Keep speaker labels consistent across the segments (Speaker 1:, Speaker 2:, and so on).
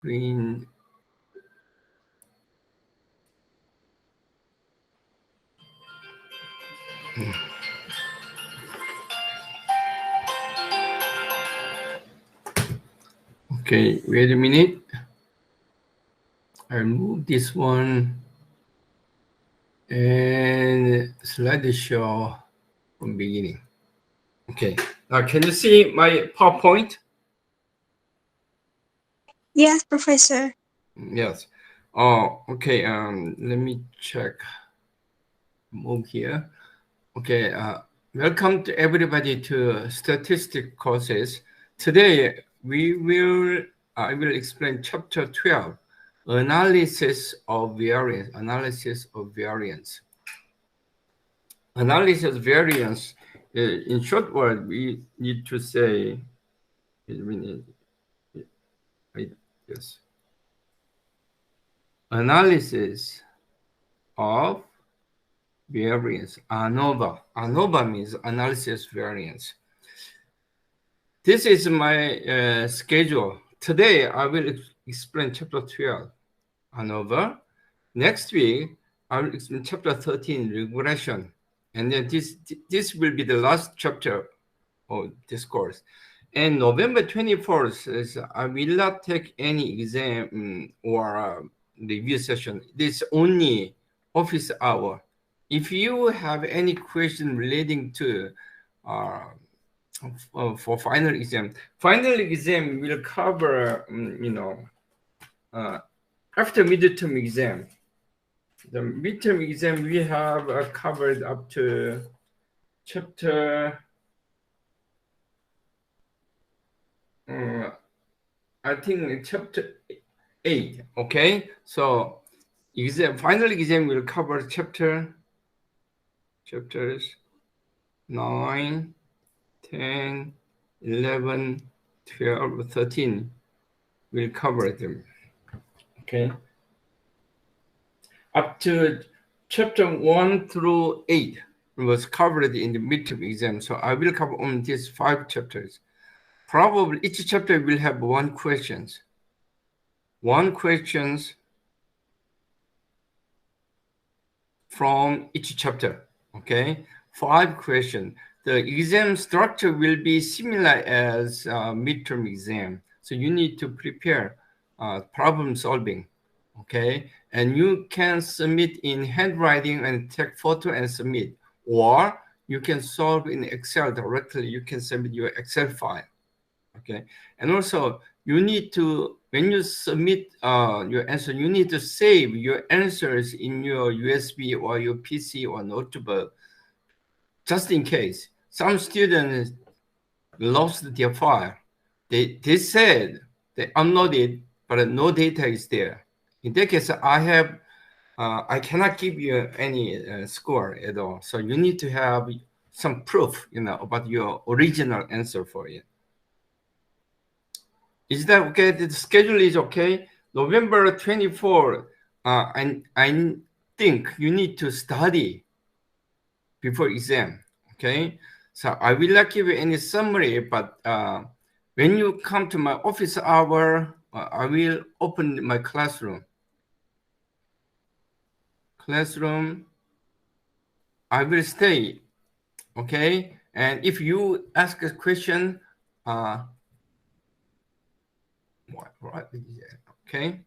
Speaker 1: green. Okay, wait a minute. I'll move this one and slideshow from beginning. Okay, now can you see my PowerPoint?
Speaker 2: Yes, Professor.
Speaker 1: Yes. Oh, okay. Let me check. Move here. Okay. Welcome to everybody to statistics courses. Today I will explain chapter 12, analysis of variance. Analysis of variance. Analysis of variance. In short word, we need to say. Yes. Analysis of variance. ANOVA. ANOVA means analysis variance. This is my schedule. Today, I will explain chapter 12, ANOVA. Next week, I will explain chapter 13, regression. And then this will be the last chapter of this course. And November 24th, I will not take any exam or review session. This only office hour. If you have any question relating to for final exam will cover, after midterm exam. The midterm exam we have covered up to chapter, I think chapter 8. Okay, so final exam will cover chapters 9, 10, 11, 12, 13. We'll cover them. Okay. Up to chapter 1 through 8 was covered in the midterm exam. So I will cover on these 5 chapters. Probably each chapter will have one question from each chapter. Okay, 5 questions. The exam structure will be similar as midterm exam. So you need to prepare problem solving. Okay, and you can submit in handwriting and take photo and submit, or you can solve in Excel directly. You can submit your Excel file. Okay, and also you need to, when you submit your answer, you need to save your answers in your USB or your PC or notebook, just in case. Some students lost their file. They said they uploaded, but no data is there. In that case, I cannot give you any score at all. So you need to have some proof, about your original answer for it. Is that okay? The schedule is okay. November 24, I think you need to study before exam. Okay, so I will not give you any summary, but when you come to my office hour, I will open my classroom. I will stay. Okay, and if you ask a question, okay,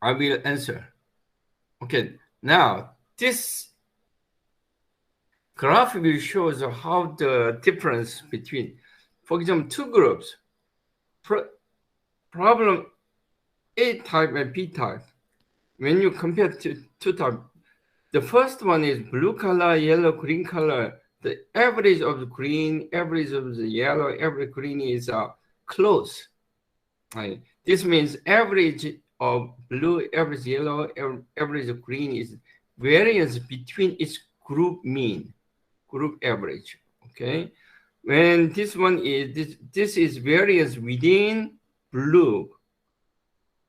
Speaker 1: I will answer. Okay, now this graph will show how the difference between, for example, 2 groups, problem A type and B type. When you compare 2 types, the first one is blue color, yellow, green color. The average of the green, average of the yellow, average green is close. Right? This means average of blue, average yellow, average of green is variance between each group mean, group average. Okay, when this one is this is variance within blue.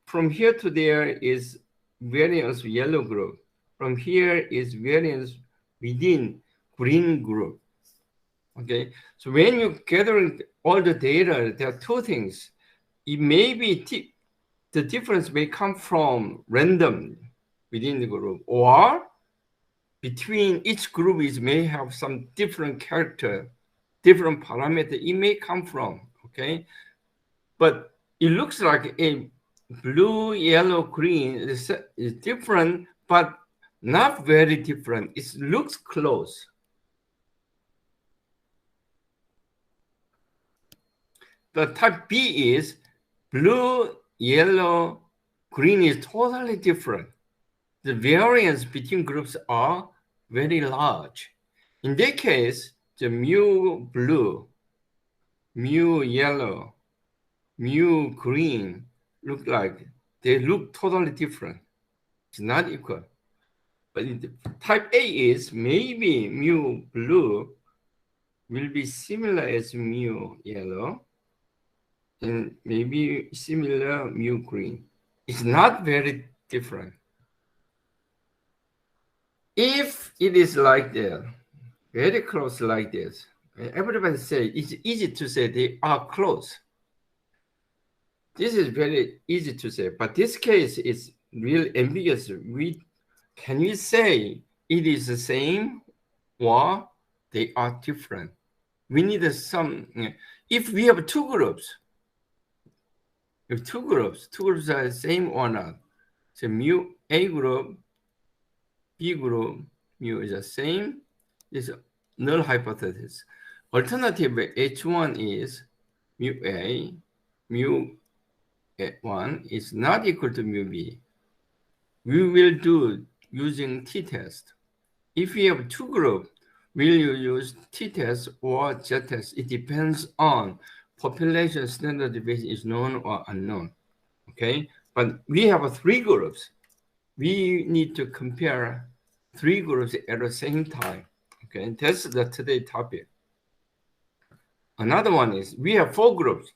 Speaker 1: From here to there is variance yellow group. From here is variance within green group. Okay, so when you gather all the data, there are 2 things. it may be the difference may come from random within the group, or between each group is may have some different character, different parameter it may come from, okay? But it looks like a blue, yellow, green is different, but not very different. It looks close. The type B is blue, yellow, green is totally different. The variance between groups are very large. In that case, the mu blue, mu yellow, mu green they look totally different. It's not equal. But type A is maybe mu blue will be similar as mu yellow, and maybe similar mu green. It's not very different. If it is like that, very close like this, everybody say it's easy to say they are close. This is very easy to say, but this case is real ambiguous. Can we say it is the same or they are different? We need some. If we have two groups, if two groups are the same or not, so mu A group, B group, mu is the same. This is null hypothesis. Alternative H1 is mu A, mu 1 is not equal to mu B. We will do using t-test. If we have two groups, will you use t-test or z-test? It depends on population standard deviation is known or unknown. Okay, but we have three groups. We need to compare three groups at the same time. Okay, that's the today's topic. Another one is we have four groups.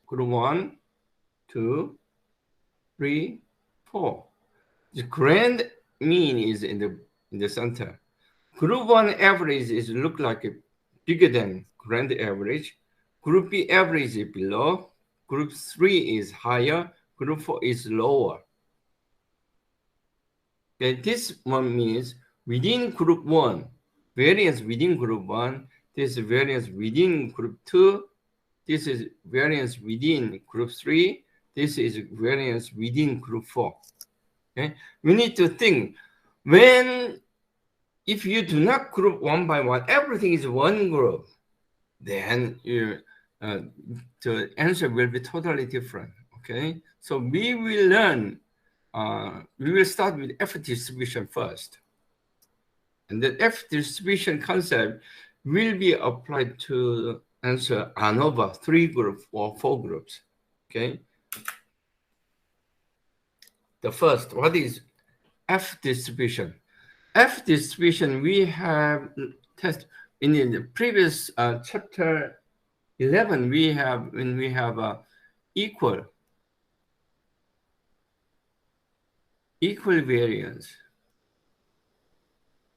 Speaker 1: Group 1, 2, 3, 4. The grand mean is in the center. Group 1 average is look like bigger than grand average. Group B average is below. Group 3 is higher. Group 4 is lower. Okay, this one means within group 1, variance within group 1, this is variance within group 2, this is variance within group 3, this is variance within group 4. Okay, we need to think if you do not group one by one, everything is one group, then the answer will be totally different. Okay, so we will learn. We will start with F distribution first, and the F distribution concept will be applied to answer ANOVA 3 groups or 4 groups. Okay. The first, what is F distribution? F distribution we have tested in the previous chapter 11. We have equal variance.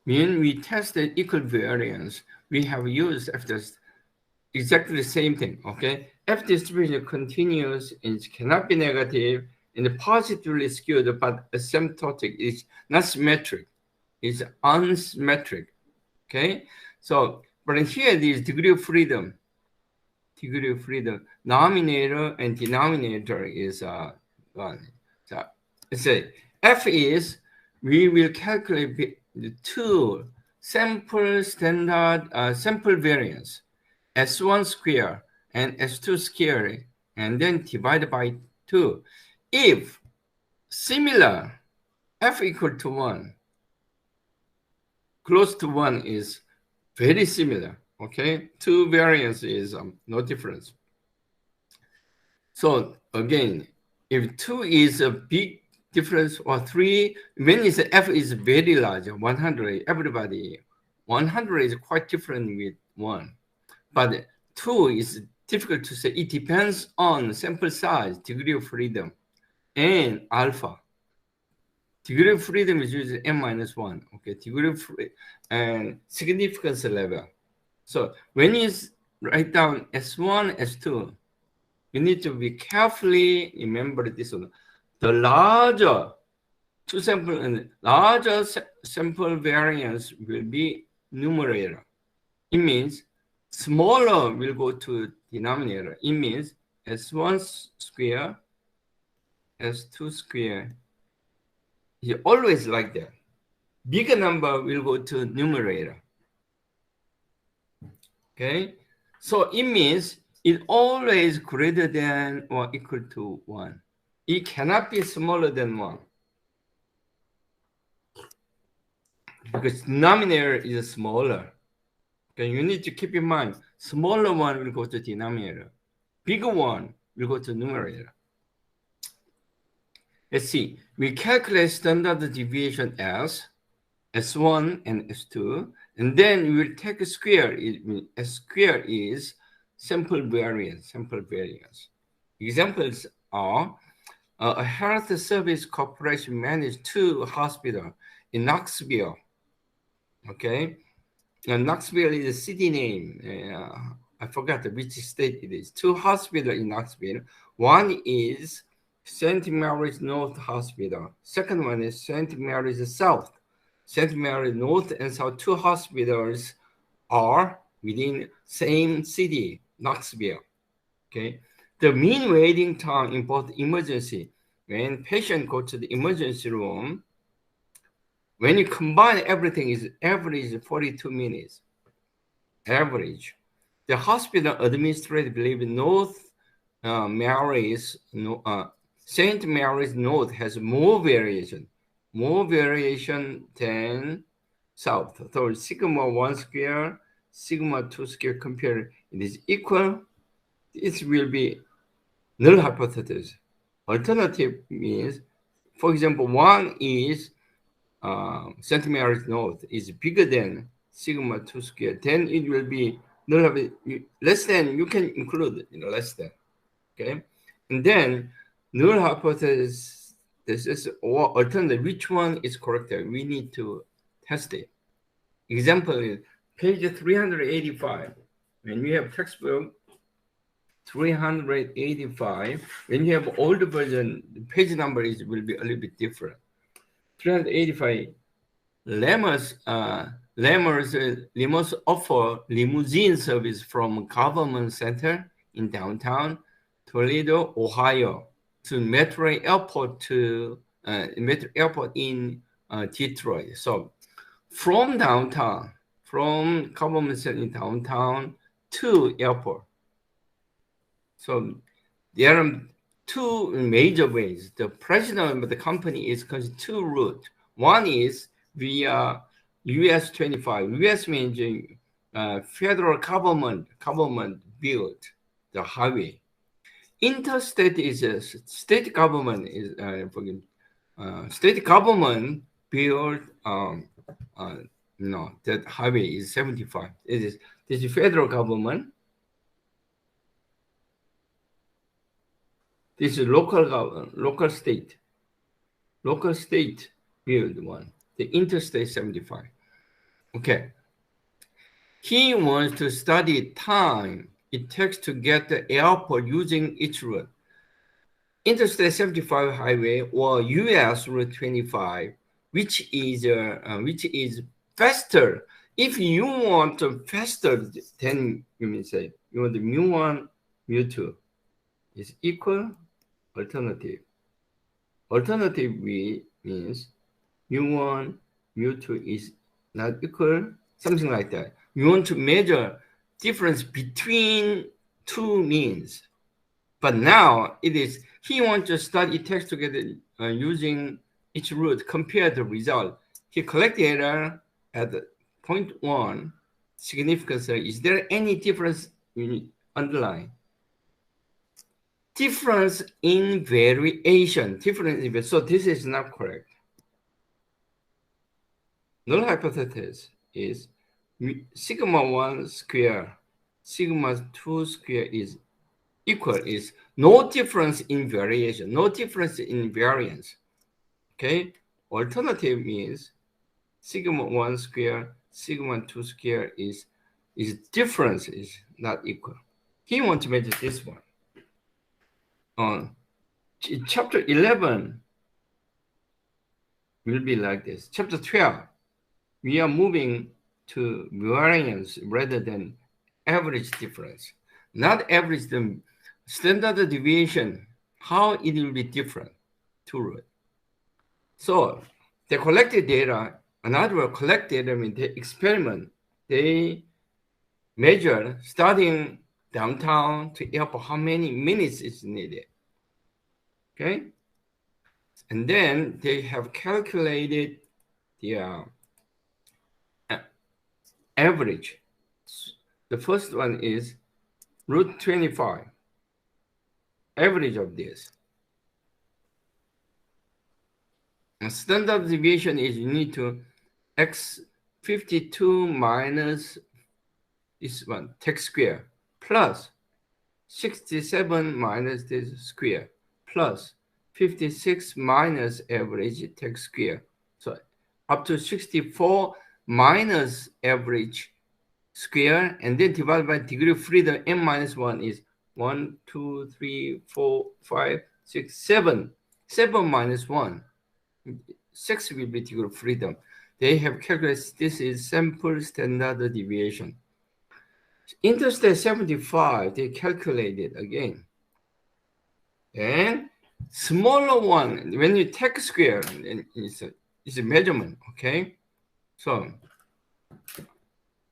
Speaker 1: When we tested equal variance, we have used F distribution. Exactly the same thing. Okay, F distribution continues and it cannot be negative. And positively skewed, but asymptotic is not symmetric. It's unsymmetric. Okay, so but here this degree of freedom. Nominator and denominator is 1. So let's say F is we will calculate the two sample variance, S1 square and S2 square, and then divide by 2. If similar, F equal to 1, close to 1 is very similar. Okay, 2 variance is no difference. So again, if 2 is a big difference or 3, when is F is very large, 100, everybody, 100 is quite different with 1. But 2 is difficult to say. It depends on sample size, degree of freedom, and alpha. Degree of freedom is usually n-1. Okay, degree of freedom and significance level. So when you write down S1, S2, You need to be carefully remember this one. The larger sample variance will be numerator. It means smaller will go to denominator. It means S1 square, S2 square is always like that. Bigger number will go to numerator. Okay, so it means it always greater than or equal to 1. It cannot be smaller than 1. Because denominator is smaller. Okay, you need to keep in mind, smaller one will go to denominator. Bigger one will go to numerator. Let's see. We calculate standard deviation as S1 and S2, and then we will take a square. S square is sample variance. Examples are a health service corporation managed 2 hospitals in Knoxville. Okay, and Knoxville is a city name. I forgot which state it is. 2 hospitals in Knoxville. One is St. Mary's North Hospital. Second one is St. Mary's South. St. Mary's North and South 2 hospitals are within same city, Knoxville. Okay, the mean waiting time in both emergency, when patient go to the emergency room, when you combine everything, is average 42 minutes. Average. The hospital administrator believe St. Mary's North has more variation than South. So sigma 1 square, sigma 2 square compared, it is equal. This will be null hypothesis. Alternative means, for example, 1 is St. Mary's North is bigger than sigma 2 square, then it will be null, less than, you can include less than. Okay, and then null hypothesis, this is or alternative, which one is correct? We need to test it. Example is page 385. When you have textbook 385, when you have older version, the page number will be a little bit different. 385. Lemurs offer limousine service from government center in downtown Toledo, Ohio, to Metro Airport in Detroit. So from downtown, from government center in downtown to airport. So there are 2 major ways. The president of the company is considered 2 routes. One is via US 25. US means federal government built the highway. Interstate is state government is state government built no, that highway is 75. This is federal government. This is local state build one. The interstate 75. Okay. He wants to study time it takes to get the airport using each route. Interstate 75 highway or US Route 25, which is faster. If you want faster, then you may say you want the mu1, mu2 is equal. Alternative means mu1, mu2 is not equal, something like that. You want to measure difference between 2 means. But now it is, he wants to study text together using each route, compare the result. He collect data at point 1, significance. Is there any difference in underline? Difference in variation. So this is not correct. Null hypothesis is sigma 1 square, sigma 2 square is equal, is no difference in variation, no difference in variance. Okay, alternative means sigma 1 square, sigma 2 square is difference is not equal. He wants to measure this one. chapter 11 will be like this. Chapter 12, we are moving to variance rather than average difference. Not average, the standard deviation, how it will be different to it. So they collected data. Another word, collect data means they experiment. They measure starting downtown to airport how many minutes is needed. Okay, and then they have calculated the average. The first one is root 25, average of this. And standard deviation is you need to x 52 minus this one, take square, plus 67 minus this square, plus 56 minus average take square. So up to 64 minus average square, and then divided by degree of freedom, n minus 1 is 1, 2, 3, 4, 5, 6, 7. 7 minus 1. 6 will be degree of freedom. They have calculated this is sample standard deviation. Interstate 75, they calculated again. And smaller one, when you take square, it's a measurement, okay? So,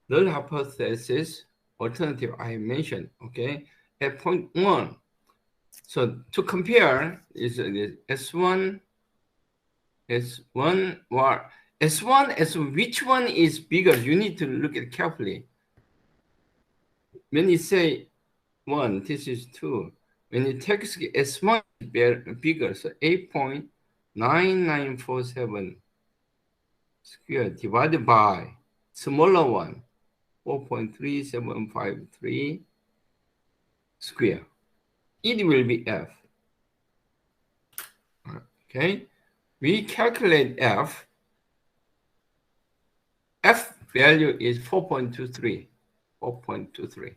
Speaker 1: null hypothesis, alternative I mentioned, okay? At point 1. So, to compare, is S1, S1, or S1, S1, which one is bigger? You need to look at carefully. When you say 1, this is 2. When you take S1 is bigger, so 8.9947 square divided by smaller one, 4.3753 square. It will be F. Okay, we calculate F. F value is 4.23. 4.23.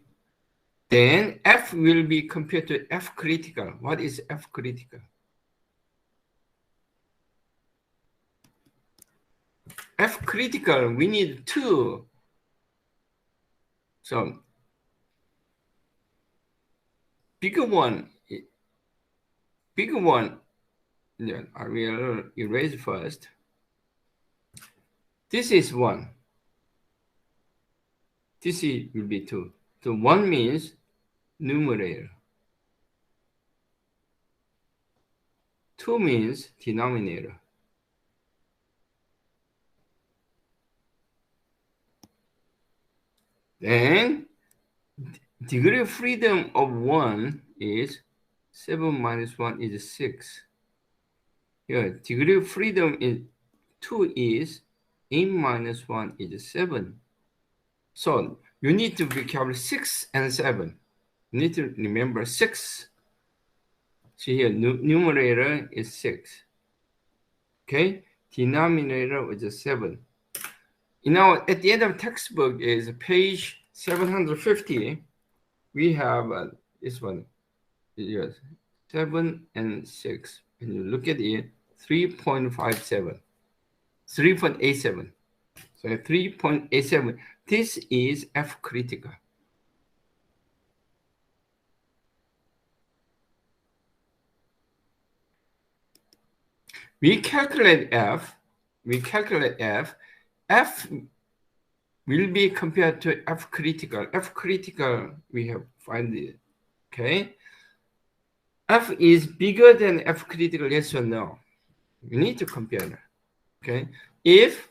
Speaker 1: Then F will be compared to F critical. What is F critical? F critical, we need 2. So bigger one, yeah, I will erase first. This is 1. This will be 2. So 1 means numerator. 2 means denominator. Then degree of freedom of 1 is 7 minus 1 is 6. Here, degree of freedom is 2 is n minus 1 is 7. So you need to be careful 6 and 7. You need to remember 6. See here, numerator is 6. Okay, denominator is 7. Now, at the end of textbook is page 750. We have this one. Yes, 7 and 6. When you look at it, 3.57, 3.87. So 3.87. This is F critical. We calculate F. F will be compared to F critical. F critical, we have find it. Okay. F is bigger than F critical, yes or no? You need to compare that. Okay. If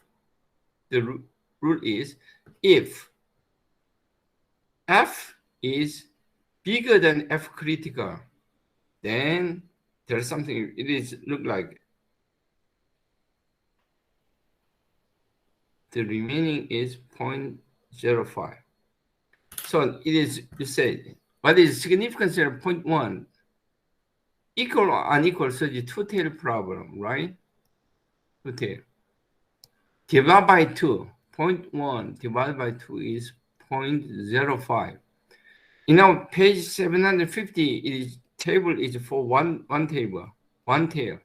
Speaker 1: the rule is if F is bigger than F critical, then there's something it is look like the remaining is 0.05. So it is, you say, what is significance of 0.1? Equal or unequal, so the two-tail problem, right? Two-tail. Divide by 2. 0.1 divided by 2 is 0.05. In our page 750, it is table is for one table, one tail.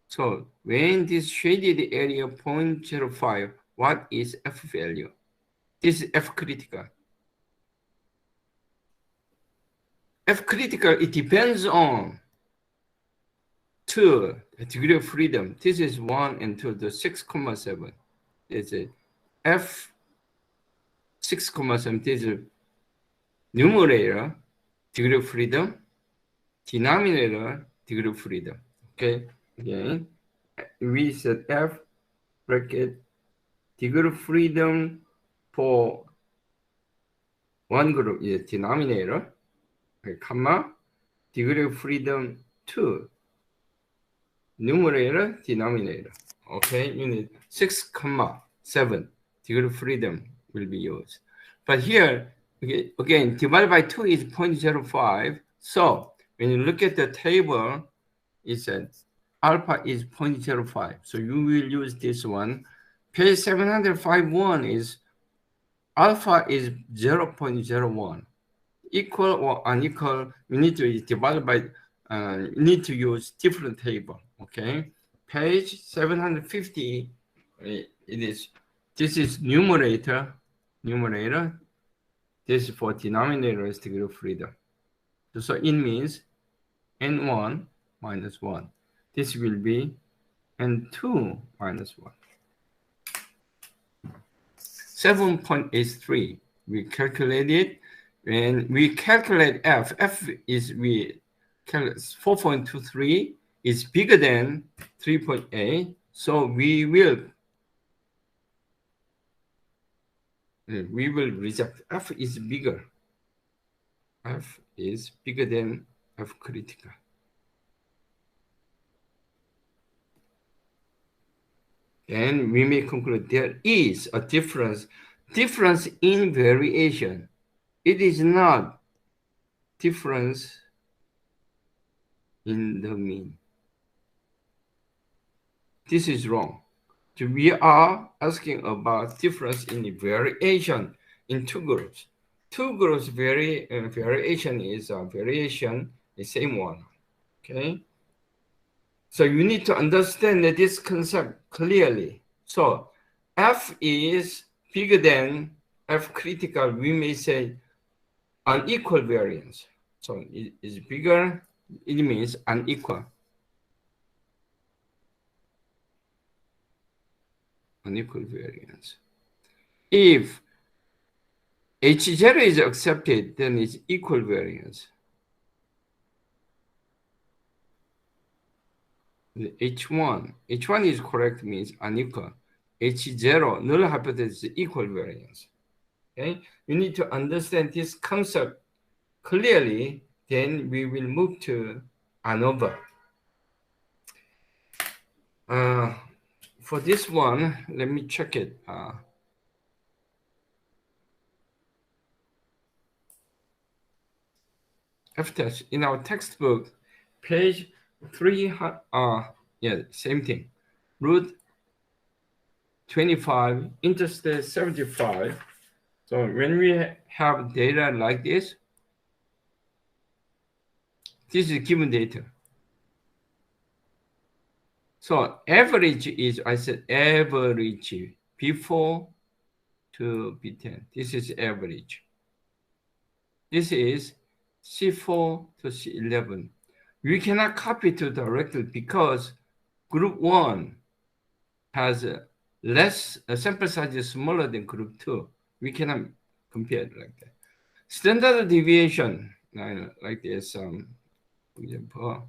Speaker 1: So when this shaded area 0.05, what is F value? This is F critical. F critical, it depends on 2, the degree of freedom. This is 1 and 2, the 6,7. It's a F 6,7. This is numerator, degree of freedom, denominator, degree of freedom. Okay, again, we said F bracket, degree of freedom for one group is denominator, okay, comma, degree of freedom 2, numerator, denominator. Okay, you need 6,7 degree of freedom will be used. But here, okay, again, divided by 2 is 0.05. So when you look at the table, it says alpha is 0.05. So you will use this one. Page 751 is alpha is 0.01. Equal or unequal, you need to divide by, you need to use different table. Okay, page 750, it is, this is numerator, this is for denominator is degree of freedom. So it means N1 minus 1. This will be N2 minus 1. 7.83, we calculate it. When we calculate F is, we calculate 4.23 is bigger than 3.8. So we will reject. F is bigger. F is bigger than F critical. And we may conclude there is a difference in variation. It is not difference in the mean. This is wrong. So we are asking about difference in the variation in two groups. Two groups variation is variation, the same one. Okay. So you need to understand this concept clearly. So F is bigger than F critical. We may say unequal variance. So it is bigger. It means unequal. Unequal variance. If H0 is accepted, then it's equal variance. The H1 is correct, means unequal. H0, null hypothesis, is equal variance. Okay, you need to understand this concept clearly. Then we will move to ANOVA. For this one, let me check it. F-test in our textbook, page 300. Yeah, same thing. Root 25, interstate 75. So when we have data like this is given data. So average is, I said average, B4 to B10. This is average. This is C4 to C11. We cannot copy to directly because group 1 has less, sample size is smaller than group 2. We cannot compare it like that. Standard deviation, like this, for example.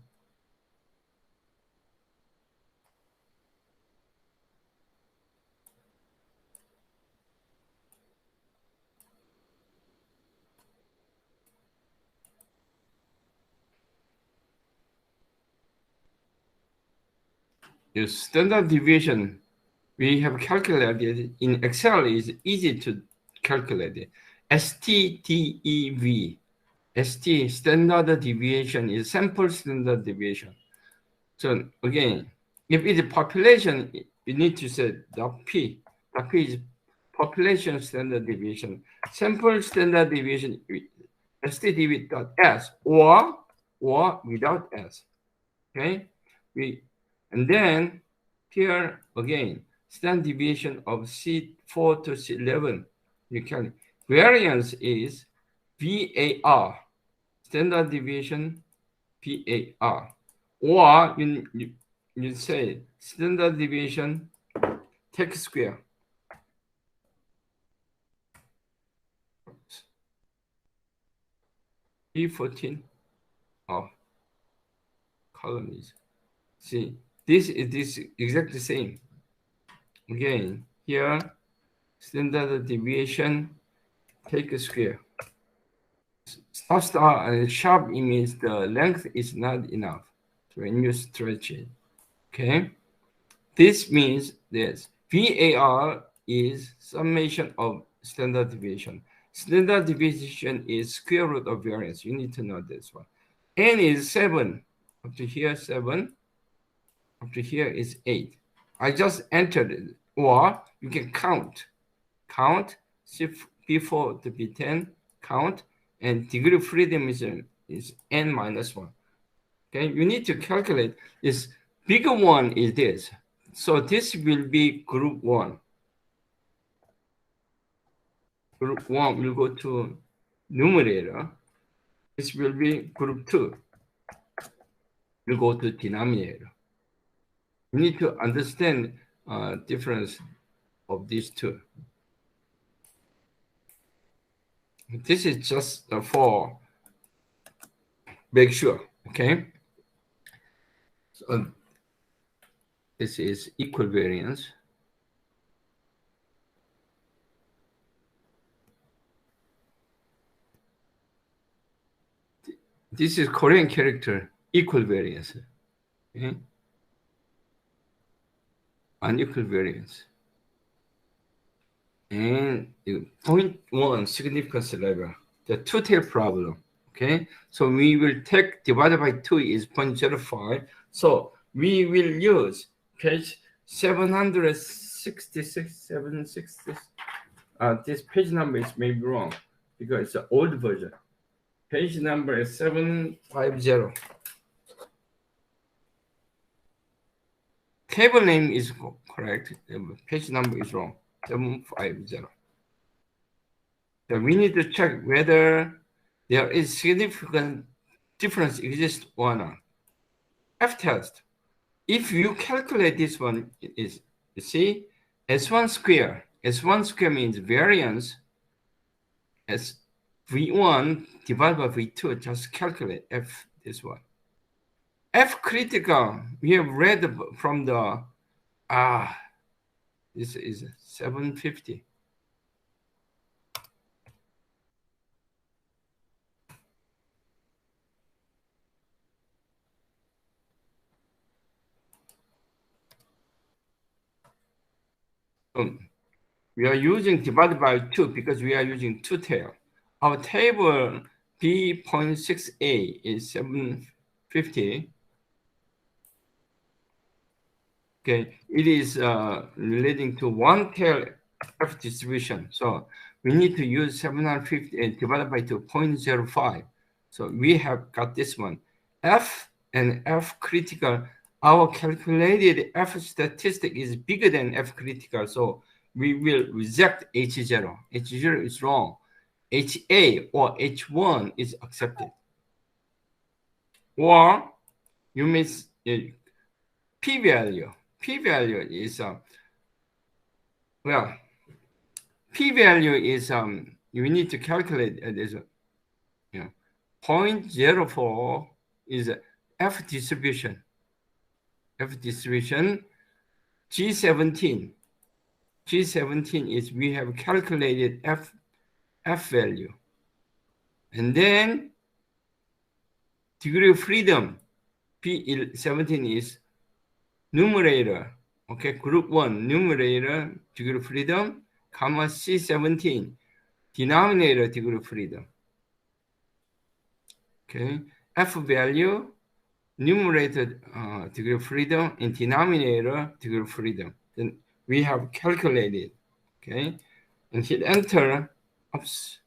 Speaker 1: The standard deviation we have calculated in Excel is easy to calculate it. STDEV. ST, standard deviation, is sample standard deviation. So again, if it is population, you need to say the P. The P is population standard deviation. Sample standard deviation stdv.s or without s. Okay, and then here again, standard deviation of C4 to C11. You can variance is VAR, standard deviation VAR, or you say standard deviation take square. E14. Oh, column is. See, this is exactly the same. Again, here, standard deviation, take a square. Star and sharp means the length is not enough. So when you stretch it, okay? This means this. VAR is summation of standard deviation. Standard deviation is square root of variance. You need to know this one. N is 7. Up to here, 7. Up to here is 8. I just entered it. Or you can count. Count, P4 to P10, count, and degree of freedom is N minus 1. Okay, you need to calculate this. Bigger one is this. So this will be group 1. Group 1 will go to numerator. This will be group 2. Will go to denominator. You need to understand difference of these two. This is just for make sure, okay? So this is equal variance. This is Korean character, equal variance. Okay? Unequal variance. And 0.1 significance level, the two-tail problem. Okay, so we will take divided by 2 is 0.05. So we will use page 766, 766. This page number is maybe wrong because it's an old version. Page number is 750. Table name is correct. Page number is wrong. 750. So we need to check whether there is significant difference exists or not. F-test. If you calculate this one, is you see S1 square. S1 square means variance as V1 divided by V2. Just calculate F this one. F critical, we have read from the, this is 750. We are using divided by 2 because we are using two-tail. Our table B.6a is 750. Okay, it is relating to one-tail F distribution. So we need to use 750 divided by 2.05. So we have got this one. F and F critical. Our calculated F statistic is bigger than F critical. So we will reject H0. H0 is wrong. HA or H1 is accepted. Or you may p-value. P-value is well, p-value is you need to calculate this. 0.04 is F distribution. F distribution. G17. G17 is we have calculated F value. And then degree of freedom, P17 is numerator. Okay, group 1, numerator, degree of freedom, comma C17, denominator, degree of freedom. Okay, F value, numerator, degree of freedom, and denominator, degree of freedom. Then we have calculated, okay, and hit enter. Oops.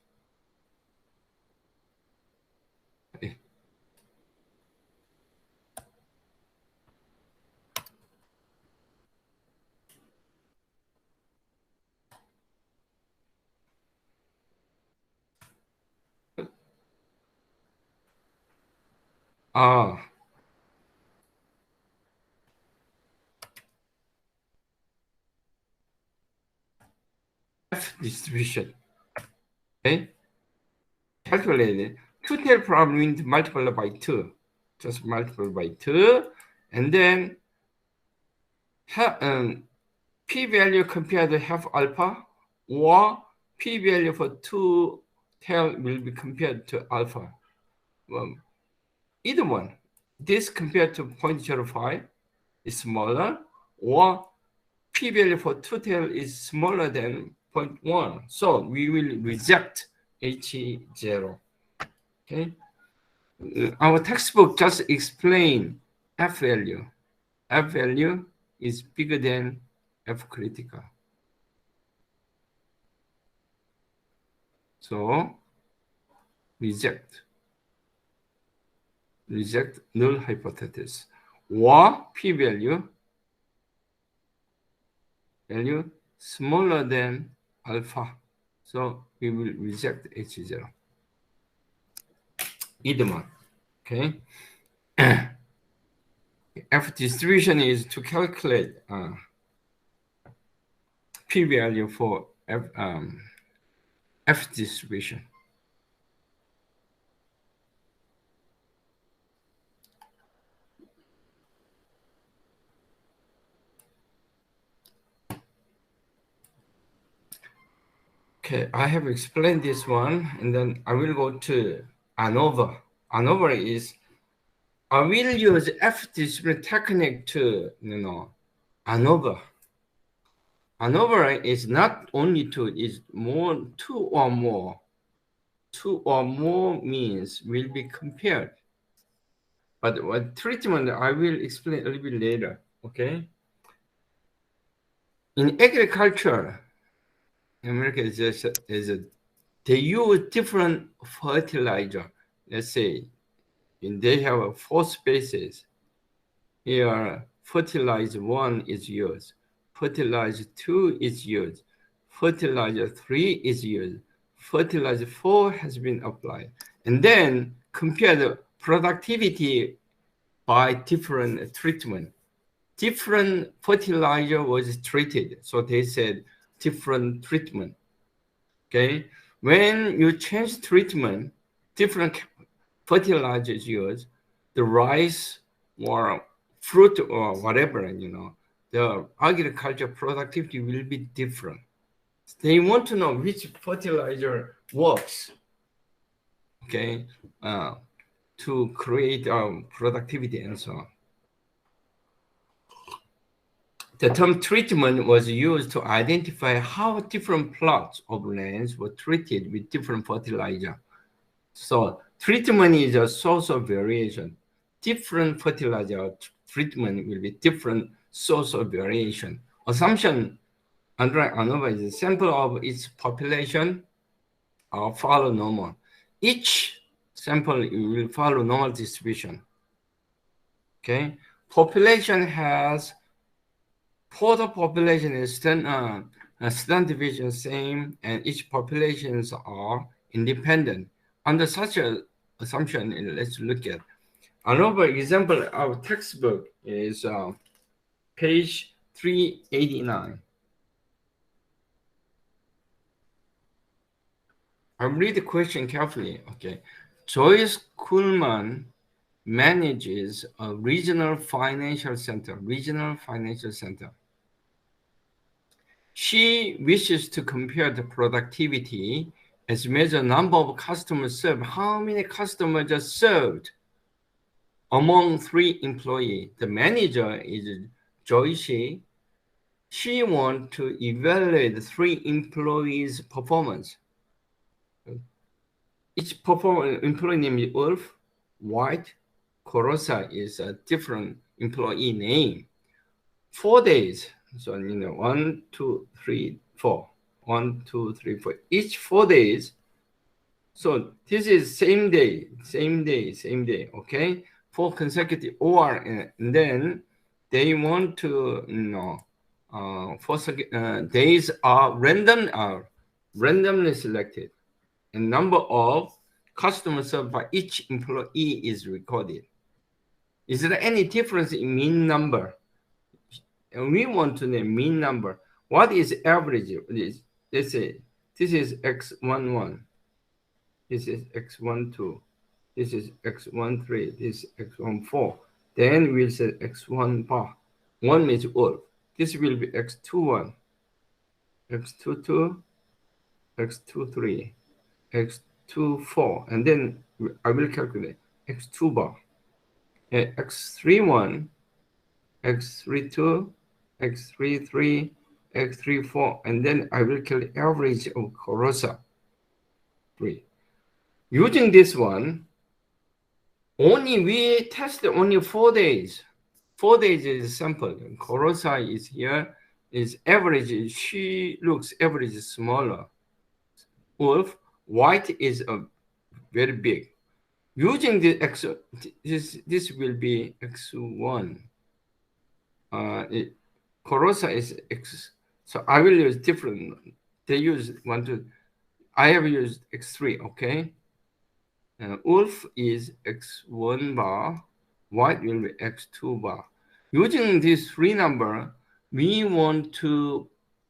Speaker 1: F distribution. Okay, calculate it. Two-tail problem means multiply by 2. Just multiply by 2, and then p-value compared to half alpha, or p-value for two-tail will be compared to alpha. Either one. This compared to 0.05 is smaller, or p-value for two-tail is smaller than 0.1. So we will reject H0. Okay. Our textbook just explain F value. F value is bigger than F critical. So reject null hypothesis, or p-value smaller than alpha. So we will reject H0. Either one. Okay. F distribution is to calculate p-value for F distribution. Okay, I have explained this one, and then I will go to ANOVA. ANOVA is, I will use F distribution technique to, ANOVA. ANOVA is not only two, is more, two or more. Two or more means will be compared. But what treatment I will explain a little bit later, okay? In agriculture, America they use different fertilizer. Let's say, they have 4 spaces. Here, fertilizer 1 is used. Fertilizer 2 is used. Fertilizer 3 is used. Fertilizer 4 has been applied. And then compare the productivity by different treatment. Different fertilizer was treated. So they said different treatment. Okay. When you change treatment, different fertilizers used, the rice or fruit or whatever, the agriculture productivity will be different. They want to know which fertilizer works, okay, to create productivity and so on. The term treatment was used to identify how different plots of lands were treated with different fertilizer. So treatment is a source of variation. Different fertilizer treatment will be different source of variation. Assumption under ANOVA is a sample of its population follow normal. Each sample will follow normal distribution. Okay, population has total population is standard deviation same, and each populations are independent. Under such an assumption, let's look at another example. Our textbook is page 389. I'll read the question carefully. Okay, Joyce Kuhlman manages a regional financial center. She wishes to compare the productivity as measure number of customers served. How many customers are served among 3 employees? The manager is Joyce. She wants to evaluate the 3 employees' performance. Each employee name is Wolf, White, Corosa is a different employee name. 4 days. So, 1, 2, 3, 4. 1, 2, 3, 4. Each 4 days. So this is same day. Okay, 4 consecutive, or and then they want to days are randomly selected, and number of customers served by each employee is recorded. Is there any difference in mean number? And we want to know mean number. What is average? Let's say this is x11. This is x12. This is x13. This is x14. Then we'll say x1 bar. 1 means all. This will be x21, x22, x23, x24, and then I will calculate x2 bar, x31, x32, x33, x34, and then I will calculate average of Corosa 3. Using this one, we tested only 4 days. 4 days is sample. Corosa is here. Is average. She looks average is smaller. Wolf, white is very big. Using the x, this will be x1. Corosa is x. So I will use different. They use one to. I have used x3. Okay. Wolf is x1 bar. White will be x2 bar. Using these 3 number, we want to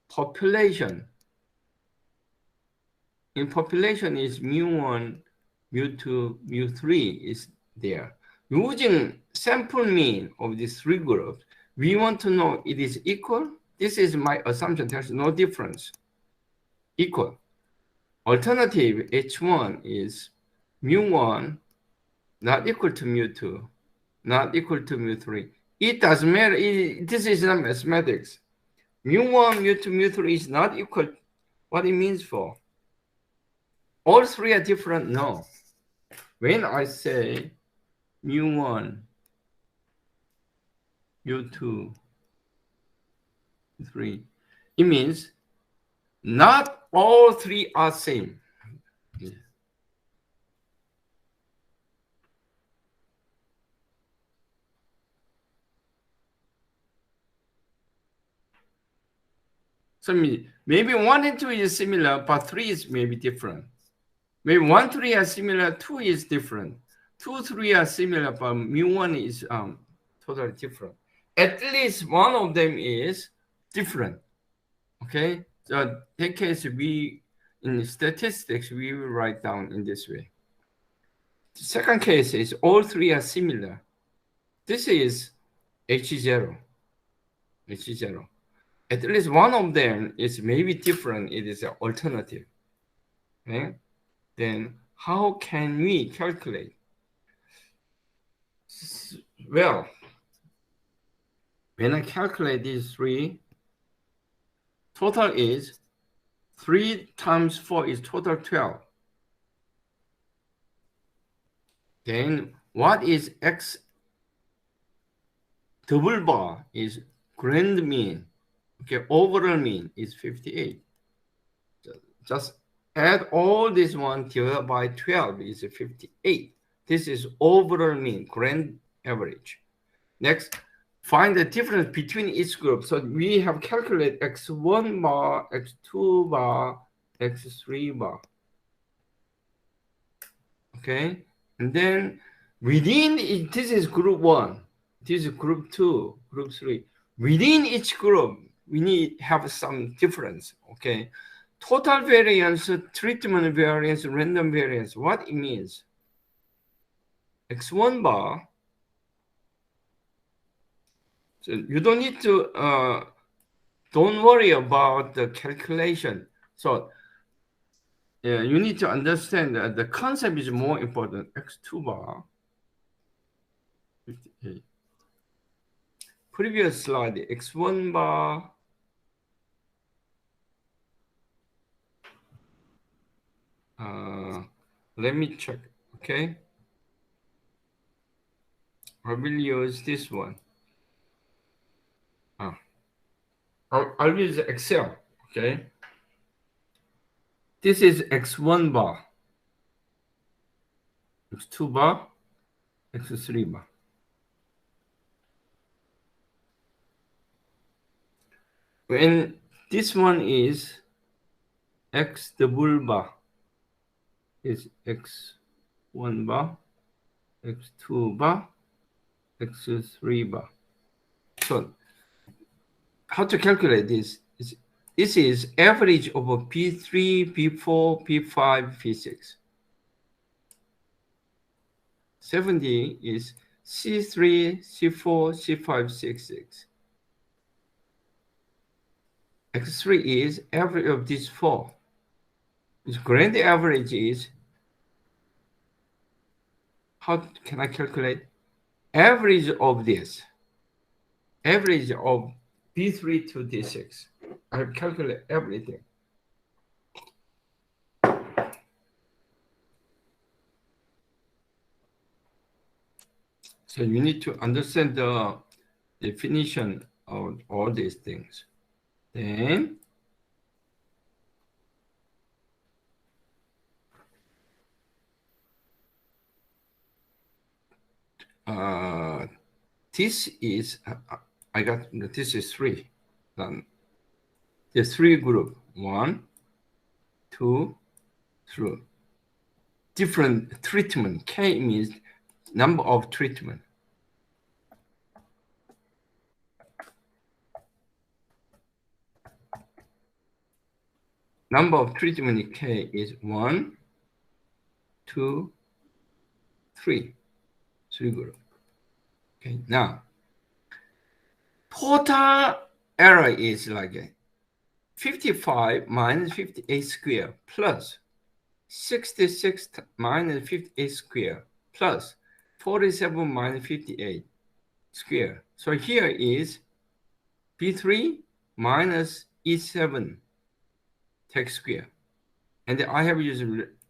Speaker 1: population. In population is mu1, mu2, mu3 is there. Using sample mean of these 3 groups, we want to know it is equal. This is my assumption. There's no difference. Equal. Alternative H1 is mu1 not equal to mu2, not equal to mu3. It doesn't matter. This is not mathematics. Mu1, mu2, mu3 is not equal. What it means for? All 3 are different? No. When I say mu1, mu2, mu3, it means not all 3 are same. So maybe 1 and 2 is similar, but 3 is maybe different. Maybe 1, 3 are similar, 2 is different. 2, 3 are similar, but mu1 is totally different. At least one of them is different. Okay, so in case in statistics, we will write down in this way. The second case is all 3 are similar. This is H0. H0. At least one of them is maybe different. It is an alternative. Okay? Then how can we calculate? Well, when I calculate these 3, total is 3 times 4 is total 12. Then what is X double bar is grand mean. Okay, overall mean is 58. Just add all this one divided by 12 is 58. This is overall mean, grand average. Next, find the difference between each group. So we have calculated x1 bar, x2 bar, x3 bar. Okay, and then within this is group 1, this is group 2, group 3. Within each group, we need to have some difference. Okay, total variance, treatment variance, random variance. What it means? X1 bar. So you don't need to don't worry about the calculation. So you need to understand that the concept is more important. X2 bar. 58. Previous slide, X1 bar. Let me check. Okay. I will use this one. I'll use Excel. Okay. This is X1 bar, X2 bar, X3 bar. When this one is X double bar, is X1 bar, X2 bar, x3 bar. So how to calculate this? This is average over P3, P4, P5, P6. 70 is C3, C4, C5, C6. X3 is average of these four. Its grand average is, how can I calculate? Average of this. Average of P3 to D6. I have calculated everything. So you need to understand the definition of all these things. Then this is this is 3. There's 3 group. 1, 2, 3. Different treatment. K means number of treatment. Number of treatment in K is 1, 2, 3. 3 group. Okay, now total error is like 55 minus 58 square plus 66 minus 58 square plus 47 minus 58 square. So here is P3 minus E7 take square. And then I have used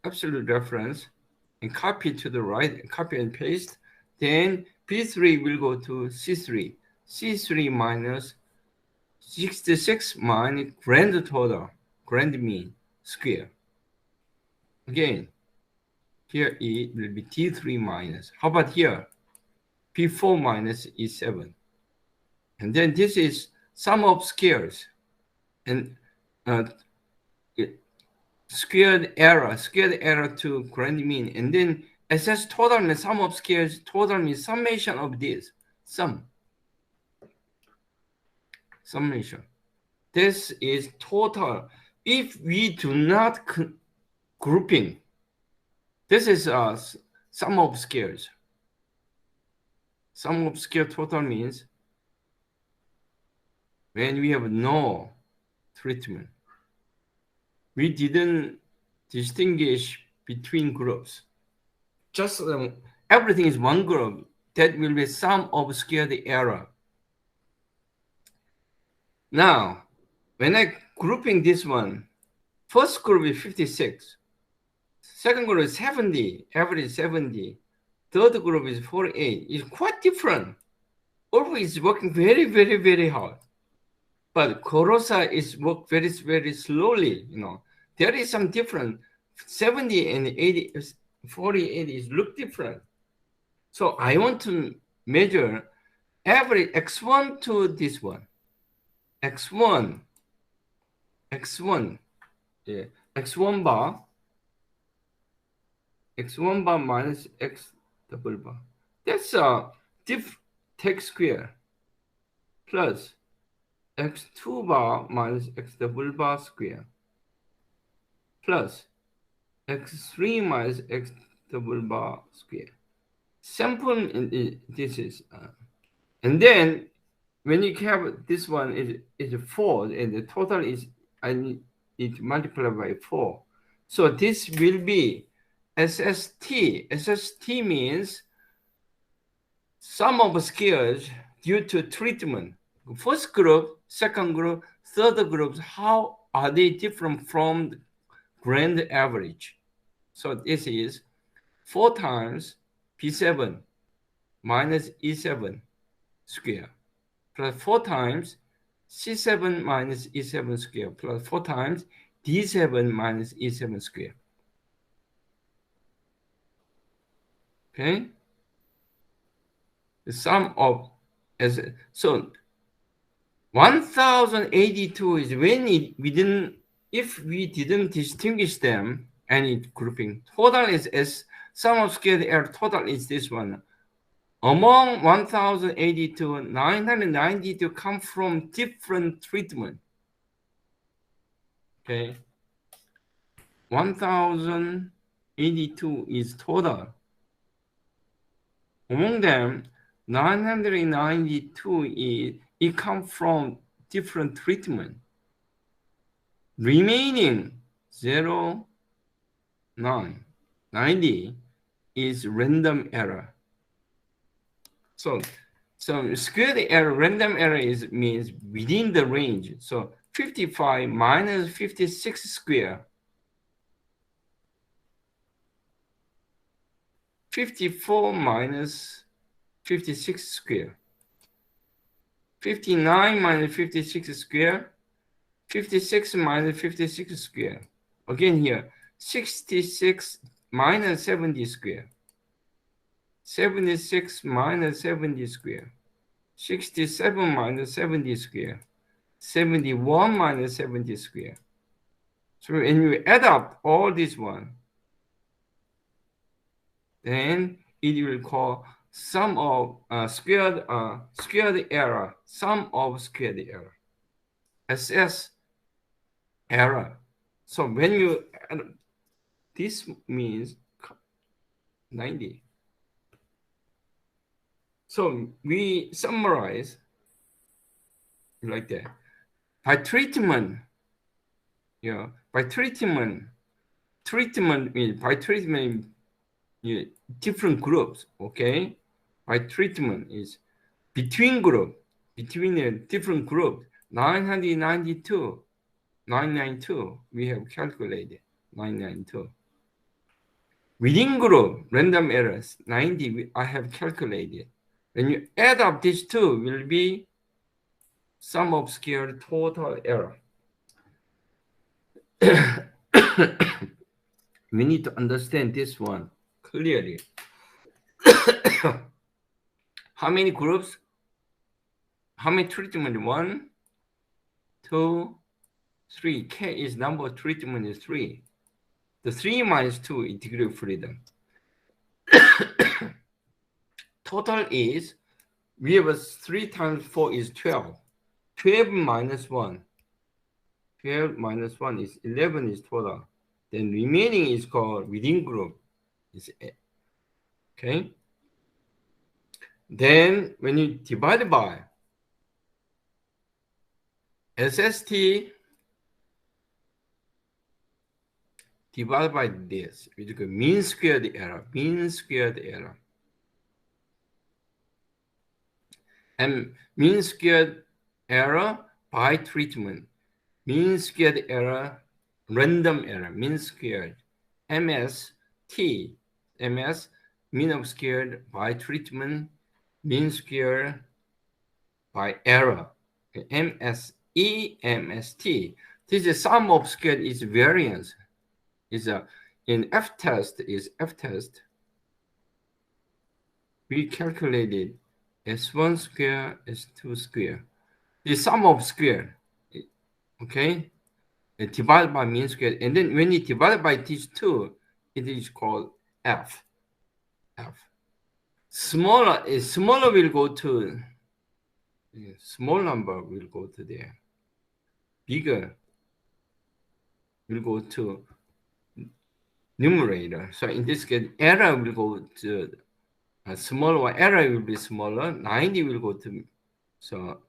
Speaker 1: absolute reference and copy to the right, copy and paste. Then P3 will go to C3. C3 minus 66 minus grand total, grand mean square. Again, here it will be T3 minus. How about here? P4 minus E7. And then this is sum of squares. And squared error to grand mean. And then SS total means sum of squares, total means summation of this. Summation. This is total. If we do not grouping, this is sum of squares. Sum of square total means when we have no treatment. We didn't distinguish between groups. Just everything is one group. That will be sum of squared error. Now, when I grouping this one, first group is 56. Second group is 70, average 70. Third group is 48. It's quite different. Always working very, very, very hard. But Korosa is work very, very slowly. You know, there is some difference. 70 and 80, 48 is look different. So I want to measure average X1 to this one. X1, yeah, X1 bar minus X double bar. That's a diff take square plus X2 bar minus X double bar square plus X3 minus X double bar square. Sample this is, and then when you have this one is 4 and the total is, I need it multiplied by 4. So this will be SST. SST means sum of squares due to treatment. First group, second group, third group, how are they different from the grand average? So this is 4 times P7 minus E7 square plus 4 times C7 minus E7 square plus 4 times D7 minus E7 square. Okay? The sum of, so 1082 is when if we didn't distinguish them, any grouping. Total is sum of squared error, total is this one. Among 1082, 992 come from different treatment. Okay. 1082 is total. Among them, 992 it comes from different treatment. Remaining 0, 9, 90 is random error. So squared error, random error means within the range. So 55 minus 56 square. 54 minus 56 square. 59 minus 56 square. 56 minus 56 square. Again here, 66 minus 70 square. 76 minus 70 square. 67 minus 70 square. 71 minus 70 square. So when you add up all this one, then it will call sum of squared error, sum of squared error, SS error. So when you add, this means 90. So we summarize like that. By treatment, by treatment different groups, okay? By treatment is between the different groups, 992, 992, we have calculated 992. Within group, random errors, 90, I have calculated. When you add up these two, will be sum of squared total error. We need to understand this one clearly. How many groups? How many treatment? 1, 2, 3. K is number of treatment is 3. The 3 minus 2 is degree of freedom. Total is, we have 3 times 4 is 12. 12 minus 1. 12 minus 1 is 11 is total. Then remaining is called within group. Is okay. Then when you divide by SST divided by this, which is mean squared error, and mean squared error by treatment, mean squared error, random error, mean squared, MST, MS, mean of squared by treatment, mean squared by error, MSE, MST. This is sum of squared is variance. Is in F test, we calculated S1 square, S2 square. The sum of square, okay? And divided by mean square. And then when you divide by these two, it is called F. Smaller will go to, small number will go to there. Bigger will go to numerator. So in this case, error will go to a smaller, error will be smaller, 90 will go to, so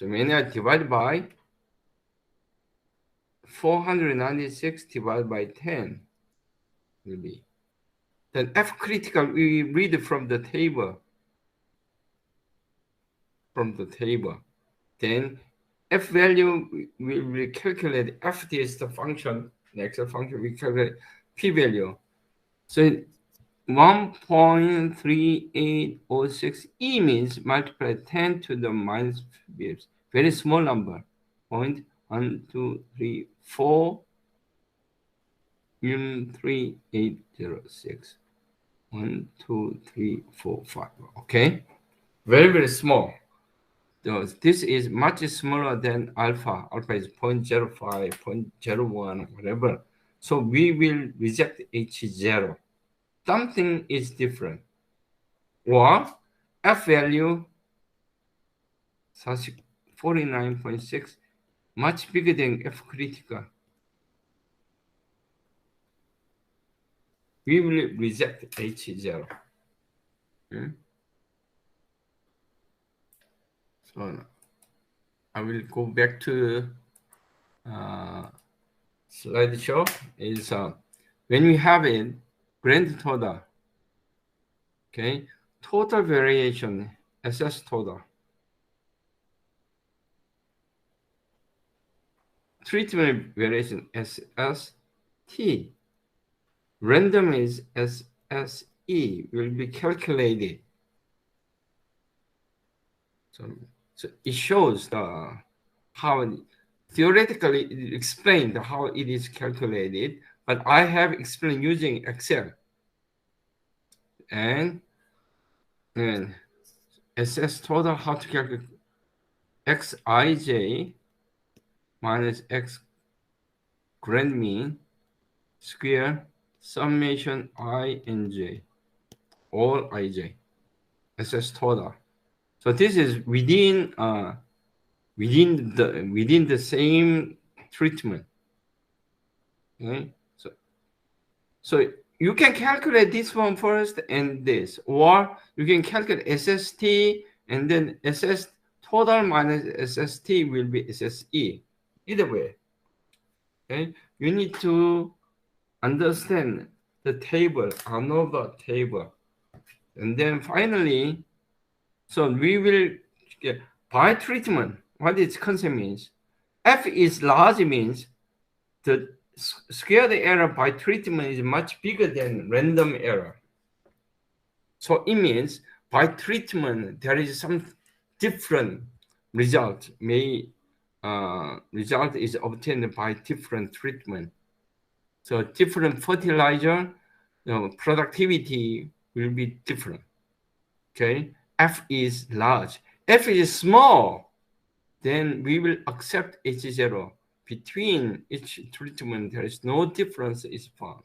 Speaker 1: when I divide by 496 divided by 10 will be, then F critical, we read from the table, then F value, we will calculate F is the function, the Excel function, we calculate P value. So 1.3806 E means multiply 10 to the minus bits. Very small number. 0.123413806. 1, 2, 3, 4, 5. Okay, very small. So this is much smaller than alpha. Alpha is 0.05, 0.01, whatever. So we will reject H0. Something is different. Or F value 49.6, much bigger than F critical. We will reject H0. So I will go back to slideshow. Is when we have it, grand total. Okay, total variation, SS total. Treatment variation, SST. Random is SSE, will be calculated. So it shows how theoretically it explained how it is calculated, but I have explained using Excel. And SS total, how to calculate Xij minus X grand mean square summation I and J, all Ij, SS total. So this is within the same treatment. Okay, so you can calculate this one first and this, or you can calculate SST and then SS total minus SST will be SSE. Either way, okay, you need to understand the table, ANOVA table, and then finally, so we will get by treatment. What its concept means? F is large means the squared error by treatment is much bigger than random error. So it means by treatment there is some different result. Result is obtained by different treatment. So different fertilizer, productivity will be different. Okay, F is large. F is small, then we will accept H0. Between each treatment, there is no difference is found.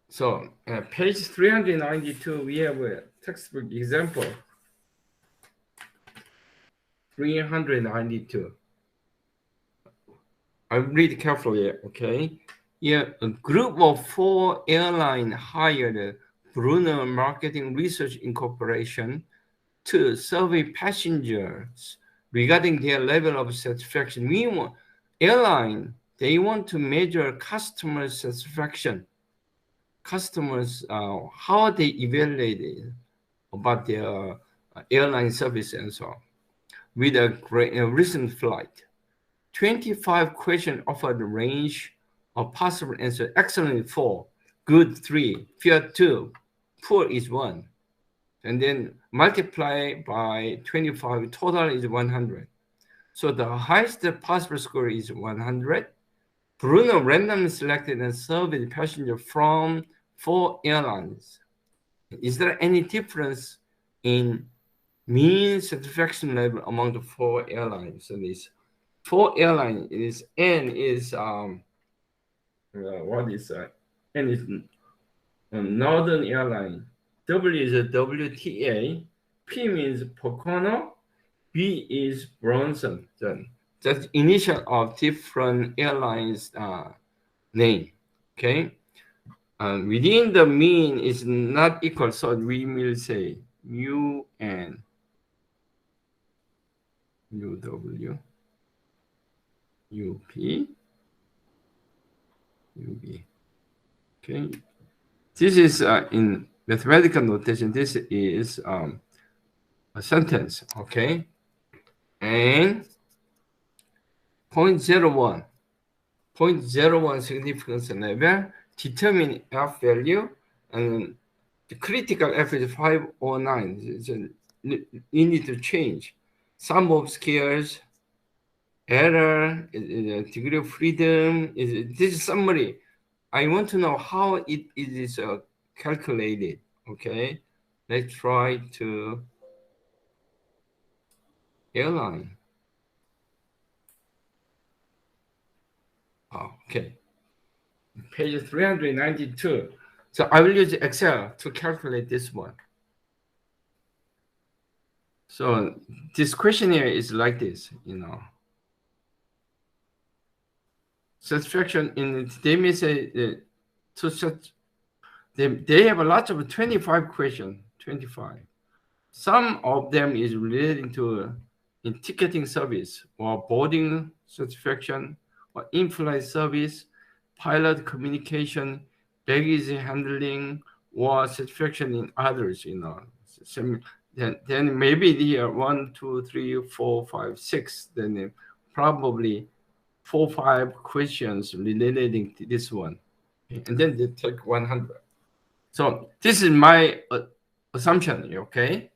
Speaker 1: So page 392, we have a textbook example. 392. I read carefully, okay? Yeah, a group of 4 airlines hired Brunner Marketing Research Incorporation to survey passengers regarding their level of satisfaction. Meanwhile, airline, they want to measure customer satisfaction. Customers, how they evaluated about their airline service and so on. With a recent flight, 25 questions offered a range of possible answers. Excellent 4, good 3, fair 2, poor is 1. And then multiply by 25, total is 100. So the highest possible score is 100. Bruno randomly selected and surveyed passengers from 4 airlines. Is there any difference in mean satisfaction level among the 4 airlines? So these 4 airlines is N is what is N is Northern Airline. W is a WTA. P means Pocono. B is Bronson. That's initial of different airlines name. Okay. Within the mean is not equal, so we will say UN, UW, UP, UB. Okay. This is in mathematical notation. This is a sentence. Okay. And 0.01. 0.01 significance level, determine F value, and the critical F is 509. So you need to change. Sum of scales, error, degree of freedom. This is summary. I want to know how it is calculated. Okay, let's try to airline. Okay. Page 392. So I will use Excel to calculate this one. So this questionnaire is like this, Satisfaction in, they may say they have a lot of 25 questions, 25. Some of them is relating to in ticketing service or boarding satisfaction or in-flight service, pilot communication, baggage handling, or satisfaction in others, Then maybe here 1, 2, 3, 4, 5, 6. Then probably 4, 5 questions relating to this one, and then they take 100. So this is my assumption, okay?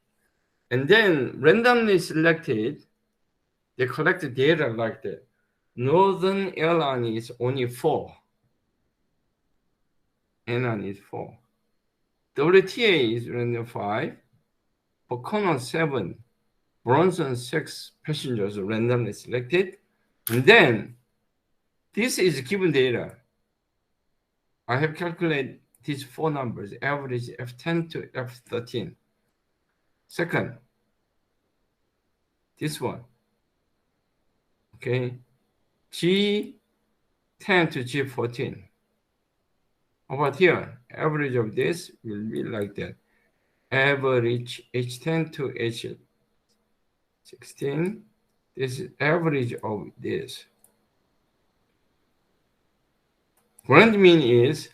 Speaker 1: And then randomly selected, they collect data like that. Northern Airline is only 4. Airline is 4. WTA is random 5. Pocono 7. Bronson 6 passengers randomly selected. And then this is given data. I have calculated these 4 numbers, average F10 to F13. Second, this one, okay, G10 to G14. Over here, average of this will be like that. Average H10 to H16. This is average of this. Grand mean is,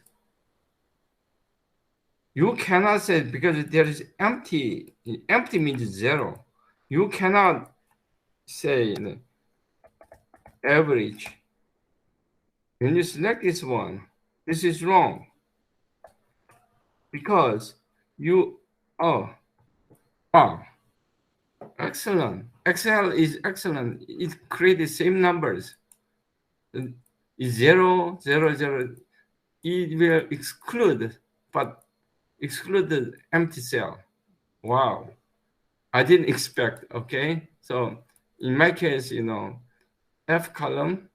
Speaker 1: you cannot say, because there is empty. Empty means 0. You cannot say average. When you select this one, this is wrong. Because you, excellent. Excel is excellent. It creates the same numbers. It's 0, 0, 0. It will exclude, but exclude the empty cell. Wow. I didn't expect, okay? So in my case, F column,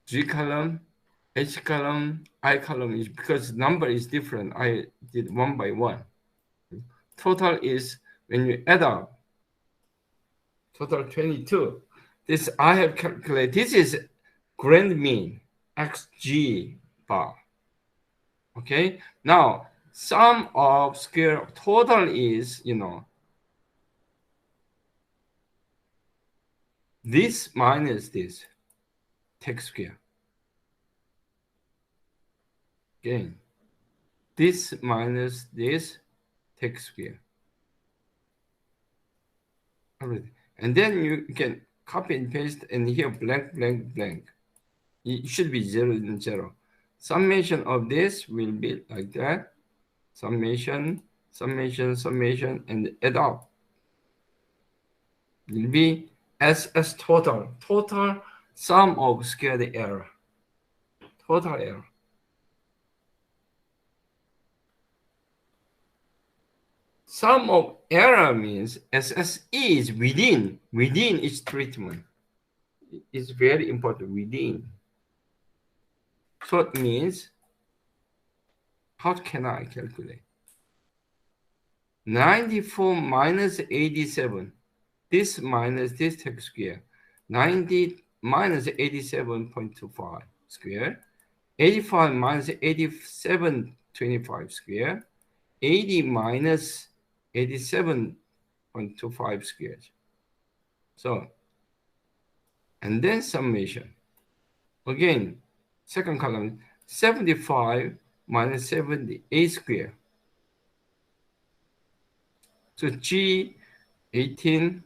Speaker 1: G column, H column, I column is because number is different. I did 1 by 1. Total is, when you add up, total 22. This I have calculated. This is grand mean, XG bar. Okay? Now, sum of square total is, this minus this, take square. Again, this minus this, take square. And then you can copy and paste, and here blank, blank, blank. It should be 0 and 0. Summation of this will be like that. Summation, summation, summation, and add up. It will be SS total. Total sum of squared error. Total error. Sum of error means SSE is within each treatment. It's very important, within. So it means, how can I calculate? 94 minus 87. This minus this take square. 90 minus 87.25 square. 85 minus 87.25 square. 80 minus 87.25 squared. So, and then summation. Again, second column, 75 minus 78 squared. So G18,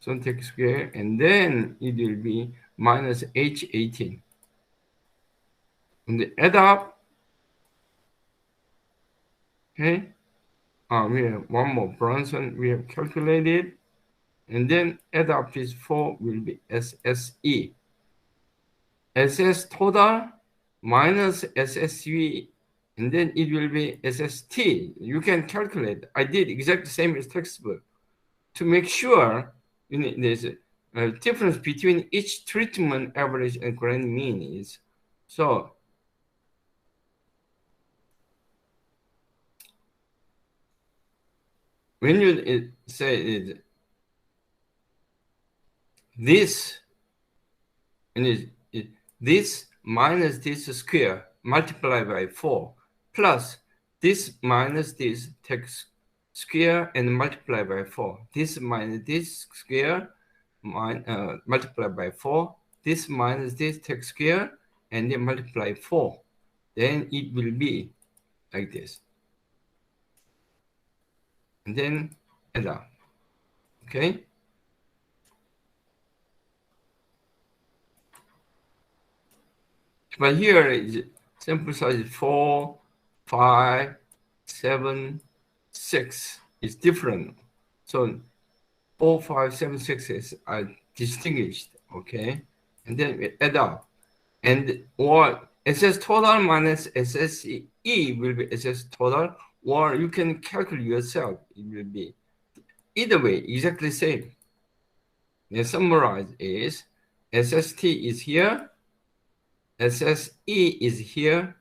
Speaker 1: so take square, and then it will be minus H18. And the add up, okay? We have one more Bronson we have calculated, and then add up this 4 will be SSE. SS total minus SSV, and then it will be SST. You can calculate. I did exactly the same as textbook to make sure there's a difference between each treatment average and grand mean is. So when you say this, and this minus this square multiplied by 4 plus this minus this take square and multiply by 4. This minus this square multiply by 4. This minus this take square and then multiply 4. Then it will be like this. And then add up. Okay? But here is sample size 4, 5, 7, 6 is different. So 4, 5, 7, 6 are distinguished. Okay? And then we add up. And or SS total minus SSE will be SS total, or you can calculate yourself. It will be either way exactly same. The summarize is SST is here, SSE is here.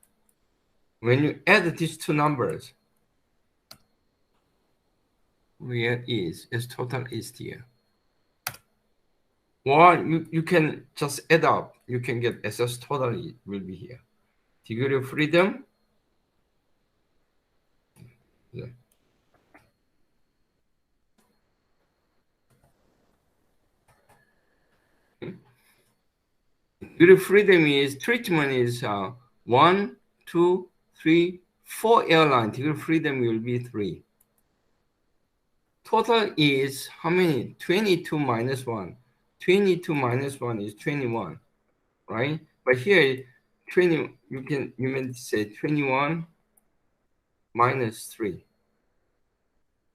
Speaker 1: When you add these two numbers, where is S total is here. Or you can just add up. You can get SS total will be here. Degree of freedom. Yeah. Degree of freedom is treatment is 1, 2, 3, 4 airline. Degree of freedom will be 3. Total is how many? 22 minus 1. 22 minus 1 is 21, right? But here 20, you may say 21 minus 3.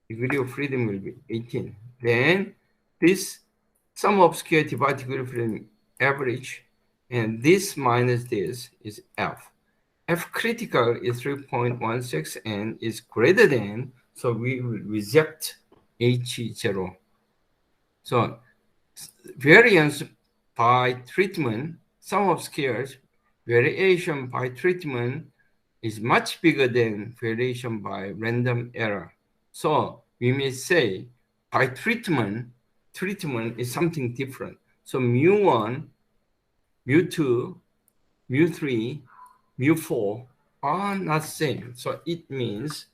Speaker 1: Degree of freedom will be 18. Then this sum of square divided degree of freedom average, and this minus this is F. F critical is 3.16 and is greater than, so we will reject H0. So variance by treatment, sum of squares, variation by treatment is much bigger than variation by random error. So we may say by treatment is something different. So mu1, mu2, mu3, mu4 are not same. So it means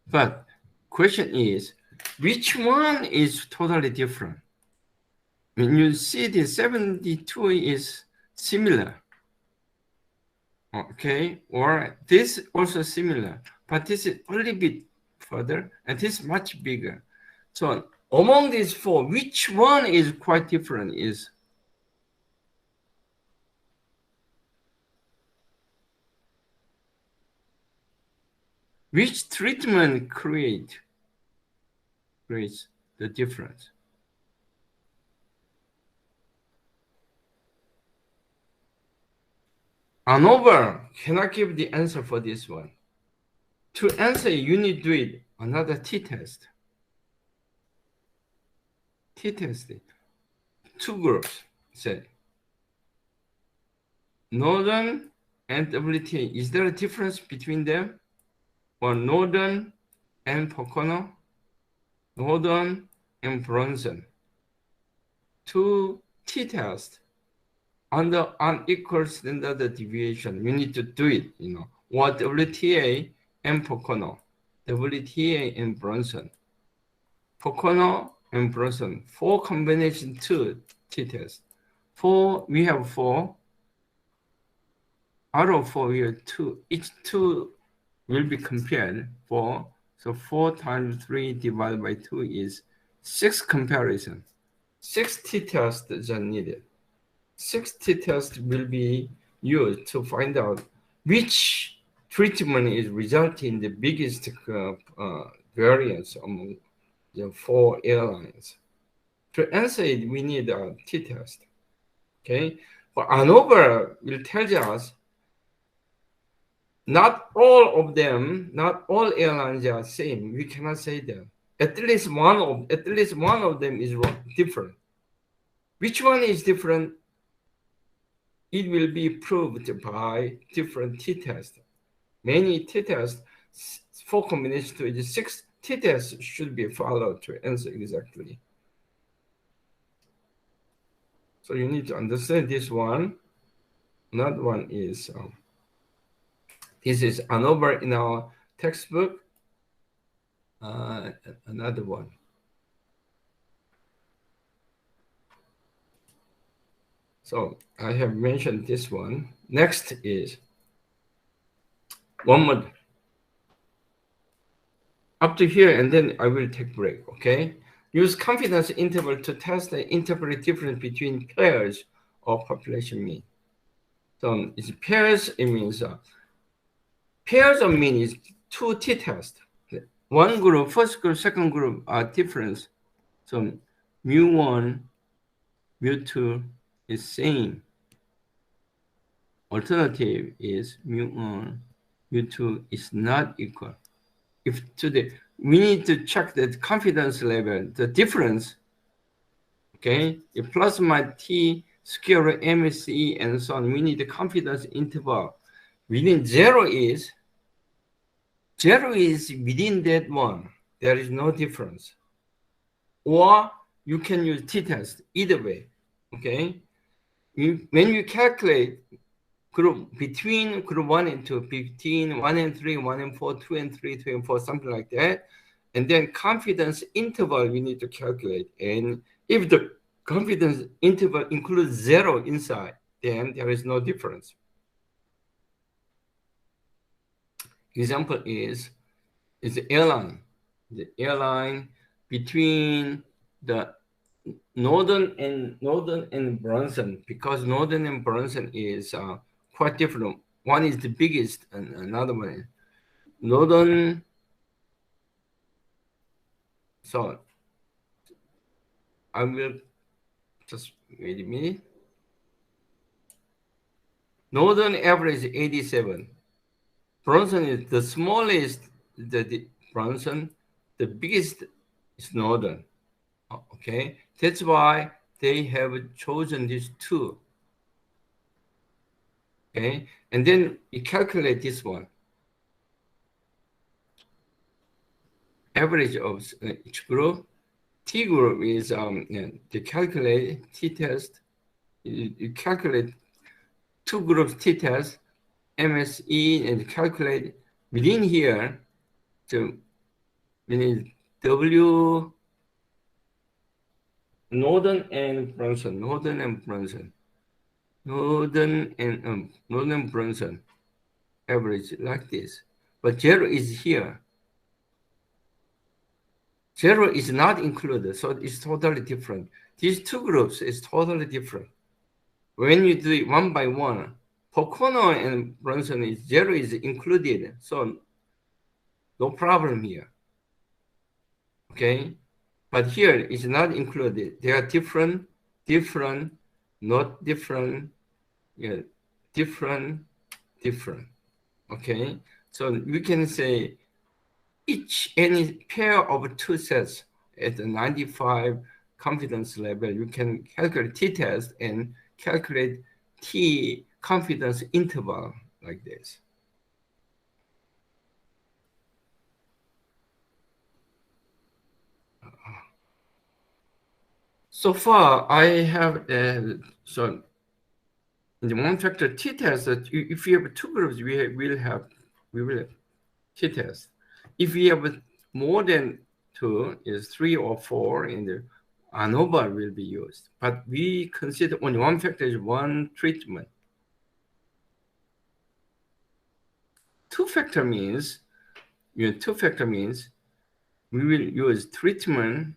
Speaker 1: but question is, which one is totally different? When you see the 72 is similar, okay, or this also similar, but this is a little bit further, and this is much bigger. So among these four, which one is quite different is which treatment creates the difference? ANOVA cannot give the answer for this one. To answer, you need to do it another t-test. T-test, two groups, say. Northern and WTA, is there a difference between them? Or Northern and Pocono, Northern and Bronson. Two t-tests under unequal standard deviation. You need to do it, or WTA and Pocono, WTA and Bronson. Pocono and Bronson, 4 combination 2 t-tests. We have 4. Out of 4, we have 2. Each 2 will be compared 4. So 4 times 3 divided by 2 is 6 comparison. 6 t-tests are needed. 6 t-tests will be used to find out which treatment is resulting in the biggest variance among the 4 airlines. To answer it, we need a t-test. Okay, but ANOVA will tell us not all of them, not all airlines are same. We cannot say that. At least one of them is different. Which one is different? It will be proved by different t-tests. Many t-tests, 4 combinations to 6 t-tests should be followed to answer exactly. So you need to understand this one. Another one is, this is another in our textbook. Another one. So I have mentioned this one. Next is one more. Up to here, and then I will take break, okay? Use confidence interval to test the interpret difference between pairs or population mean. So it's pairs, it means pairs of mean is 2 t-tests. One group, first group, second group are different. So mu1, mu2 is same. Alternative is mu1, mu2 is not equal. If today we need to check the confidence level, the difference, okay? If plus minus t square MSE and so on, we need the confidence interval. Within zero is within that one. There is no difference. Or you can use t-test either way, okay? When you calculate group between group 1 and 2, 15, 1 and 3, 1 and 4, 2 and 3, 2 and 4, something like that. And then confidence interval we need to calculate. And if the confidence interval includes 0 inside, then there is no difference. Example is the airline. The airline between the Northern and Brunson, because Northern and Brunson is quite different. One is the biggest, and another one is Northern. So I will just wait a minute. Northern average is 87. Brunson is the smallest, the Brunson, the biggest is Northern. Okay, that's why they have chosen these two. Okay, and then you calculate this one. Average of each group. T group is to calculate t-test. You calculate 2 groups t-test, MSE, and calculate within here. So we need W. Northern and Brunson, Northern and Brunson, Northern and Brunson, average like this. But 0 is here. 0 is not included, so it's totally different. These 2 groups is totally different. When you do it 1 by 1, Pocono and Brunson is 0 is included, so no problem here. Okay. But here it's not included. They are different, not different, yeah, different. Okay, so we can say any pair of 2 sets at the 95 confidence level, you can calculate t-test and calculate t confidence interval like this. So far, I have so in the 1 factor t-test that if you have 2 groups, we will have t-test. If we have more than 2, is 3 or 4, and the ANOVA will be used. But we consider only 1 factor is 1 treatment. 2 factor means, 2 factor means we will use treatment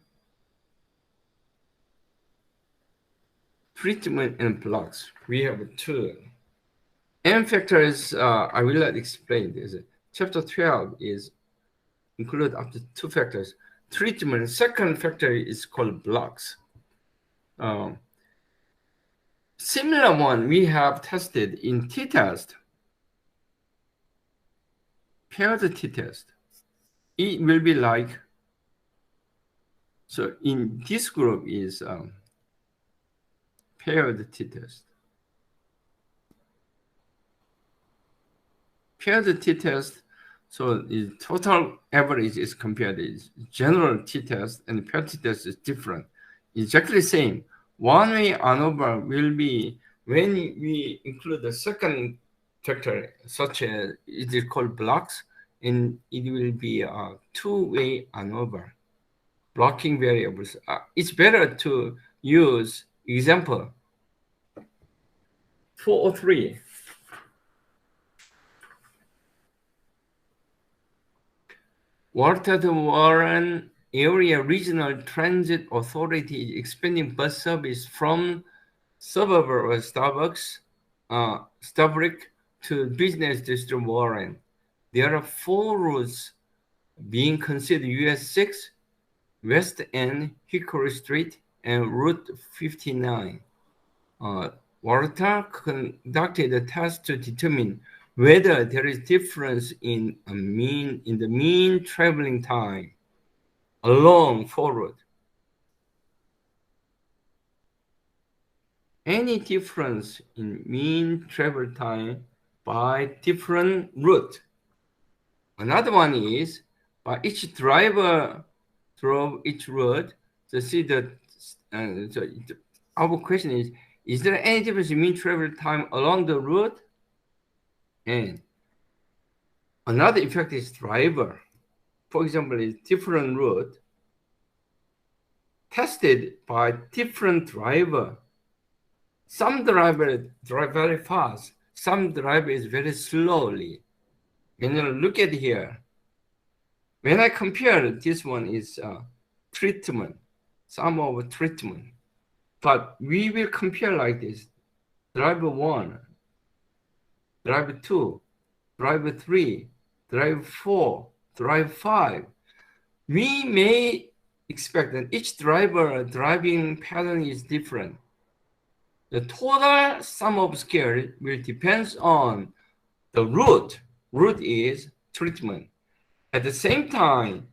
Speaker 1: and blocks. We have 2. N factor is, I will not explain this. Chapter 12 is include up to 2 factors. Treatment, second factor is called blocks. Similar one we have tested in t-test. paired t-test. It will be like, so in this group is paired t-test. Paired t-test, so the total average is compared. Is general t-test and paired t-test is different. Exactly the same. One-way ANOVA will be when we include the second factor, such as it is called blocks, and it will be a two-way ANOVA, blocking variables. It's better to use example 403. Walter Warren Area Regional Transit Authority is expanding bus service from suburb of Starbuck to business district Warren. There are 4 routes being considered: US 6, West End, Hickory Street, and Route 59. Walter conducted a test to determine whether there is difference in the mean traveling time along 4 routes. Any difference in mean travel time by different route. Another one is by each driver drove each route. So see that. So our question is there any difference in mean travel time along the route? And another effect is driver. For example, is different route tested by different driver. Some driver drive very fast. Some driver is very slowly. When you look at here, when I compare this one is treatment, some of treatment, but we will compare like this: driver 1, driver 2, driver 3, driver 4, driver 5. We may expect that each driver driving pattern is different. The total sum of scale will depend on the route. Route is treatment. At the same time,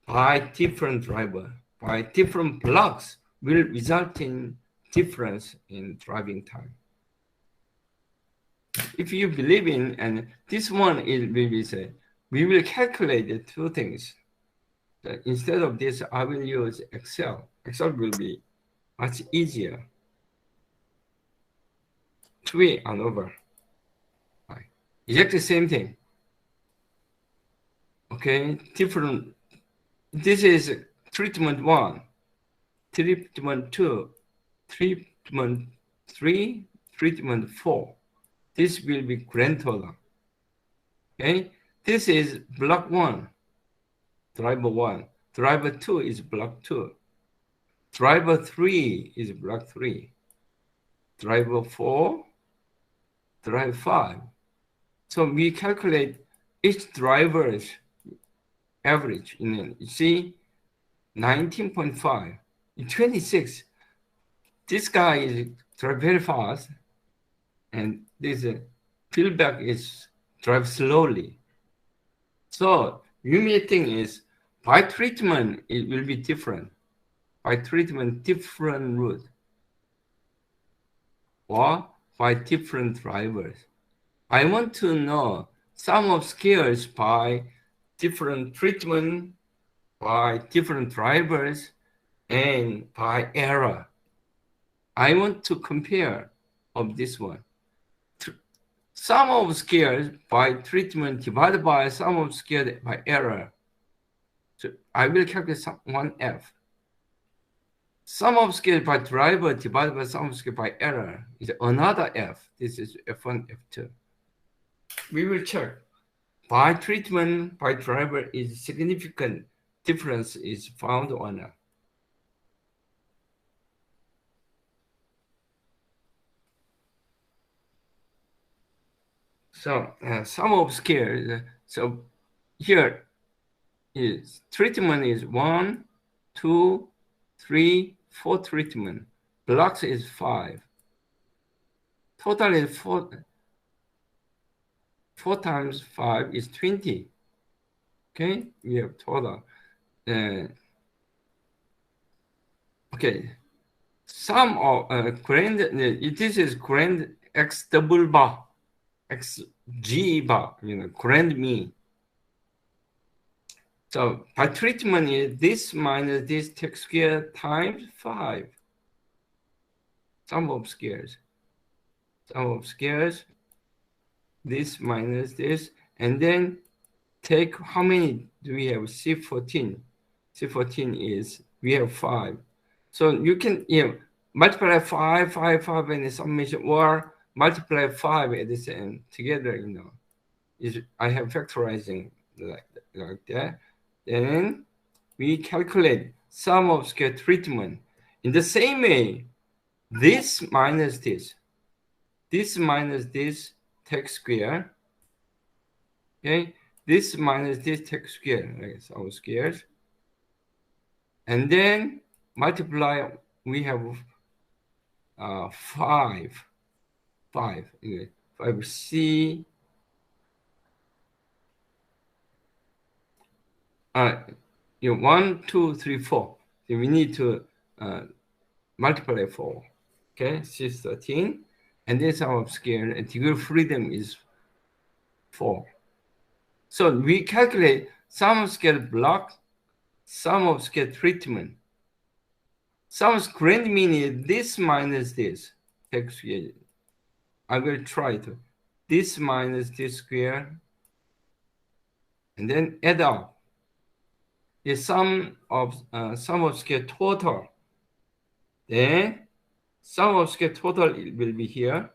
Speaker 1: by different driver, by different blocks, will result in difference in driving time. If you believe in, and this one is maybe say, we will calculate the 2 things. Instead of this, I will use Excel. Excel will be much easier. 2-way ANOVA. Right. Exactly the same thing. Okay, different. This is treatment 1, treatment 2, treatment 3, treatment 4. This will be grand total. Okay, this is block 1, driver 1. Driver 2 is block 2. Driver 3 is block 3. Driver 4, driver 5. So we calculate each driver's average. You see, 19.5, 26. This guy is drive very fast, and this feedback is drive slowly. So you may think is by treatment it will be different. By treatment, different route, or by different drivers. I want to know sum of scales by different treatment, by different drivers, and by error. I want to compare of this one. Sum of scales by treatment divided by sum of scales by error. So I will calculate 1F. Sum of scales by driver divided by sum of scales by error is another F. This is F1, F2. We will check. By treatment, by driver is significant difference is found or not. So sum of scales. So here is treatment is 1, 2, 3, 4 treatment. Blocks is 5. Total is 4. 4 times 5 is 20. Okay, we have total. Okay, sum of grand, this is grand x double bar, x g bar, grand mean. So by treatment is this minus this take square times 5. Sum of squares. Sum of squares, this minus this, and then take how many do we have? C14. C14 is, we have 5. So you can multiply 5, 5, 5 in the summation, or multiply 5 at this end together, I have factorizing like that. Then we calculate sum of square treatment. In the same way, this minus this minus this take square, okay? This minus this take square, like our squares. And then multiply, we have 5 C. 1, 2, 3, 4. So we need to multiply 4. Okay, C13. And this our scale, and degree of freedom is 4. So we calculate sum of scale block, sum of scale treatment. Sum of grand mean is this minus this. I will try to. This minus this square. And then add up. The sum of scale total. Then sum of scale total will be here.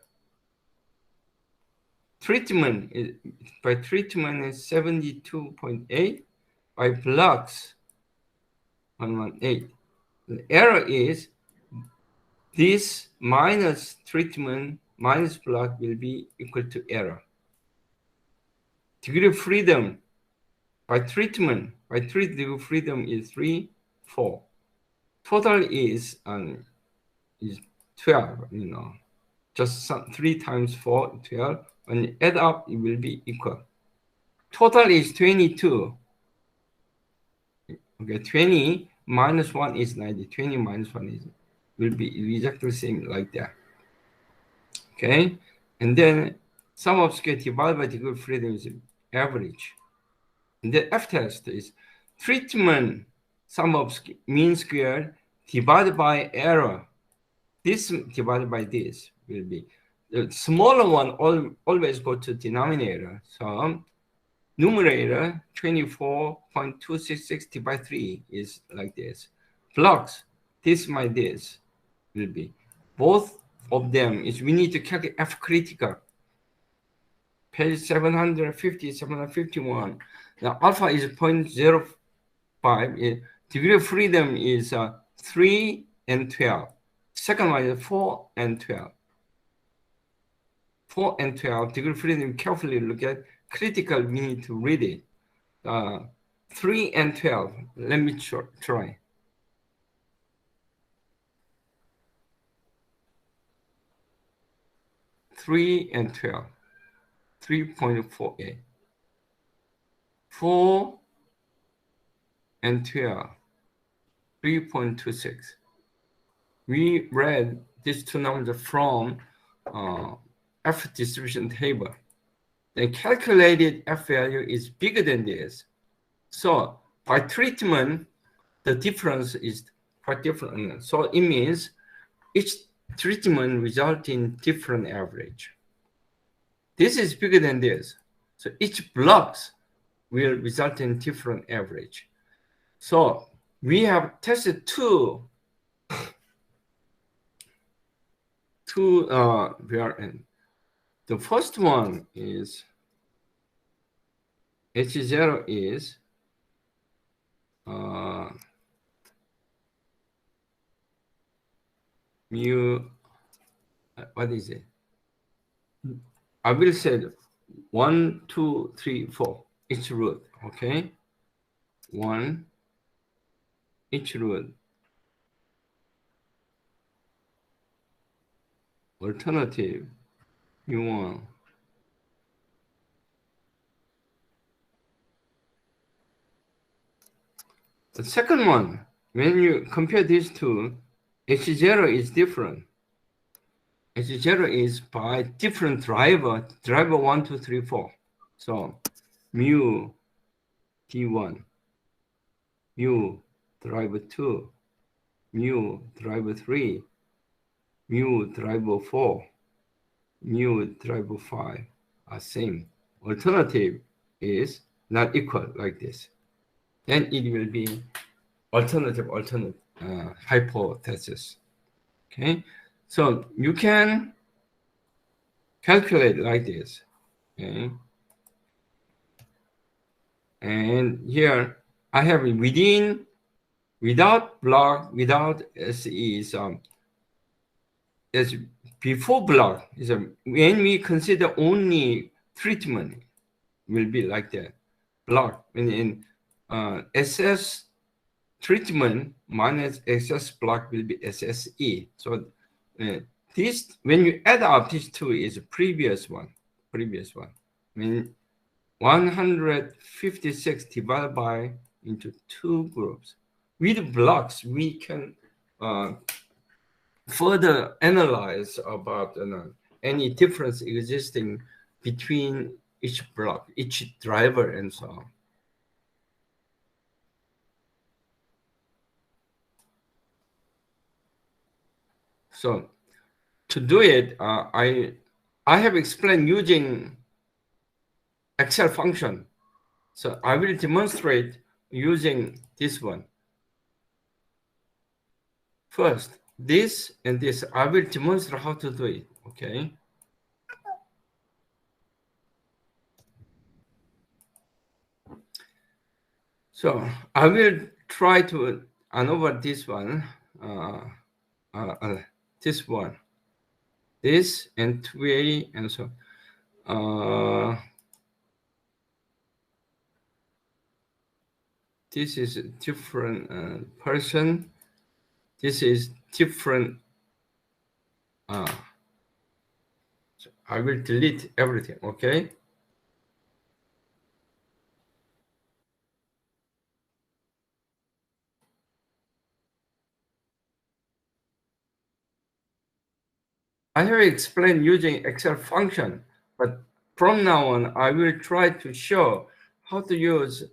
Speaker 1: Treatment is, by treatment is 72.8. By blocks 118. The error is this minus treatment minus block will be equal to error. Degree of freedom by treatment, degree of freedom is 3, 4. Total is 12, just 3 times 4, 12. When you add up, it will be equal. Total is 22. Okay, 20 minus 1 is 90. 20 minus 1 will be exactly the same like that. Okay, and then sum of square divided by degree of freedom is average. And the F test is treatment sum of mean square divided by error. This divided by this will be the smaller one. Always go to denominator. So numerator 24.266 divided by 3 is like this. Blocks this minus this will be both of them is we need to calculate F critical. Page 750, 751. Now alpha is 0.05. Degree of freedom is 3 and 12. Second one is 4 and 12. 4 and 12. Degree of freedom, carefully look at. Critical, we need to read it. 3 and 12. Let me try. Three and 12. 3.48. 4 and 12. 3.26. We read these two numbers from F distribution table. The calculated F value is bigger than this. So by treatment, the difference is quite different. So it means each treatment results in different average. This is bigger than this. So each blocks will result in different average. So we have tested two variants. The first one is H0 is mu, what is it? I will say 1, 2, 3, 4, each root, okay? 1, each root. Alternative, mu1. The second one, when you compare these two, H0 is different. H0 is by different driver 1, 2, 3, 4. So mu T1, mu driver 2, mu driver 3, mu driver 4, mu driver 5 are same. Alternative is not equal like this. Then it will be alternate hypothesis. Okay, so you can calculate like this. Okay, and here I have without block, without SE is as before block is when we consider only treatment will be like that. Block when in SS treatment minus SS block will be SSE. So this when you add up these two is a previous one. I mean 156 divided by into two groups. With blocks we can further analyze about any difference existing between each block, each driver, and so on. So to do it, I have explained using Excel function. So I will demonstrate using this one. First, this and this, I will demonstrate how to do it, okay? So I will try to over this one, this and 2A and so this is a different person. This is different. So I will delete everything, okay? I have explained using Excel function, but from now on, I will try to show how to use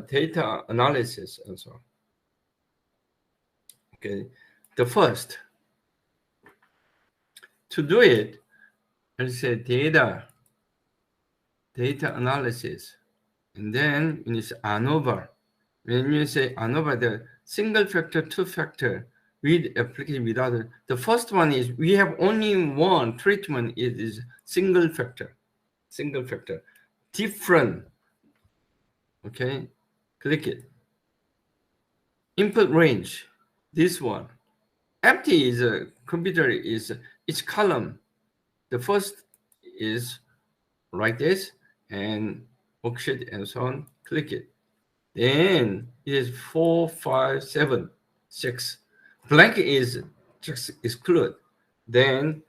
Speaker 1: data analysis and so on. Okay, the first, to do it, let's say data analysis, and then when you say ANOVA, when you say ANOVA, the single factor, two factor, with application without it. The first one is we have only one treatment, it is single factor, different. Okay, click it. Input range, this one. Empty is a computer is each column. The first is like this and worksheet and so on. Click it. Then it is 4, 5, 7, 6. Blank is just exclude. Then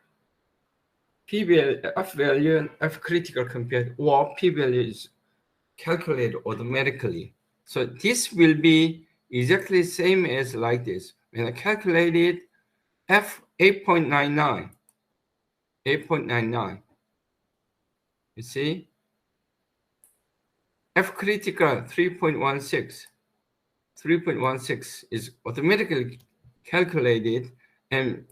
Speaker 1: P value, F value, and F critical compared, or P value is calculated automatically. So this will be exactly same as like this. When I calculated F 8.99, you see? F critical 3.16 is automatically calculated, and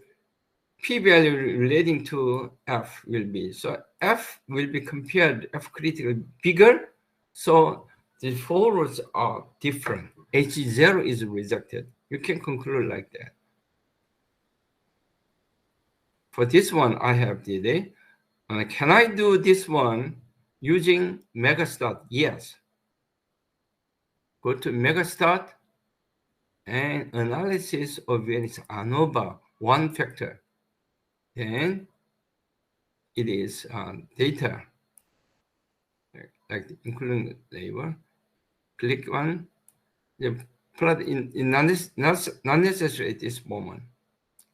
Speaker 1: P value relating to F will be. So F will be compared, F critical bigger, so the forwards are different. H0 is rejected. You can conclude like that. For this one, I have did it. Can I do this one using Megastat? Yes. Go to Megastat and analysis of variance ANOVA, one factor. Then it is data, like including label. Click one. The plot in not necessary at this moment.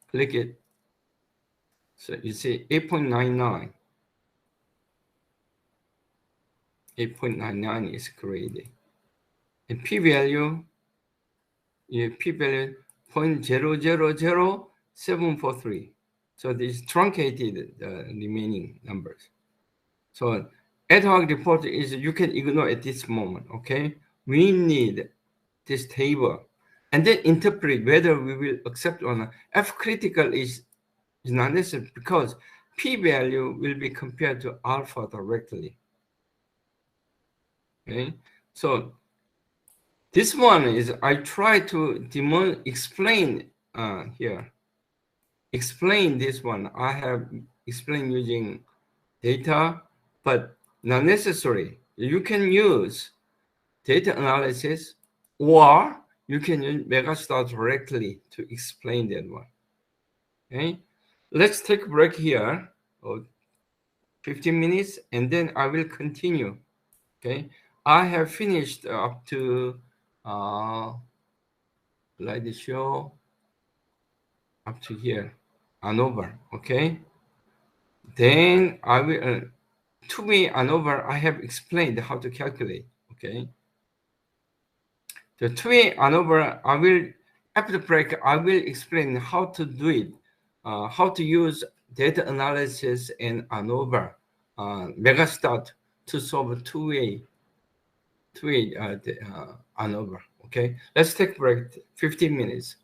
Speaker 1: Click it. So you see 8.99. 8.99 is created. And p-value p-value 0.000743. So this truncated the remaining numbers. So ad hoc report is you can ignore at this moment, okay? We need this table and then interpret whether we will accept or not. F critical is not necessary because p-value will be compared to alpha directly. Okay, so this one is I try to explain here. Explain this one. I have explained using data, but not necessary. You can use data analysis, or you can use Megastar directly to explain that one. Okay, let's take a break here, 15 minutes, and then I will continue. Okay, I have finished up to slideshow up to here and over. Okay, then I will to me and over. I have explained how to calculate. Okay, the two-way and over. I will after the break. I will explain how to do it, how to use data analysis and ANOVA Megastat to solve two-way ANOVA. Okay, let's take a break. 15 minutes.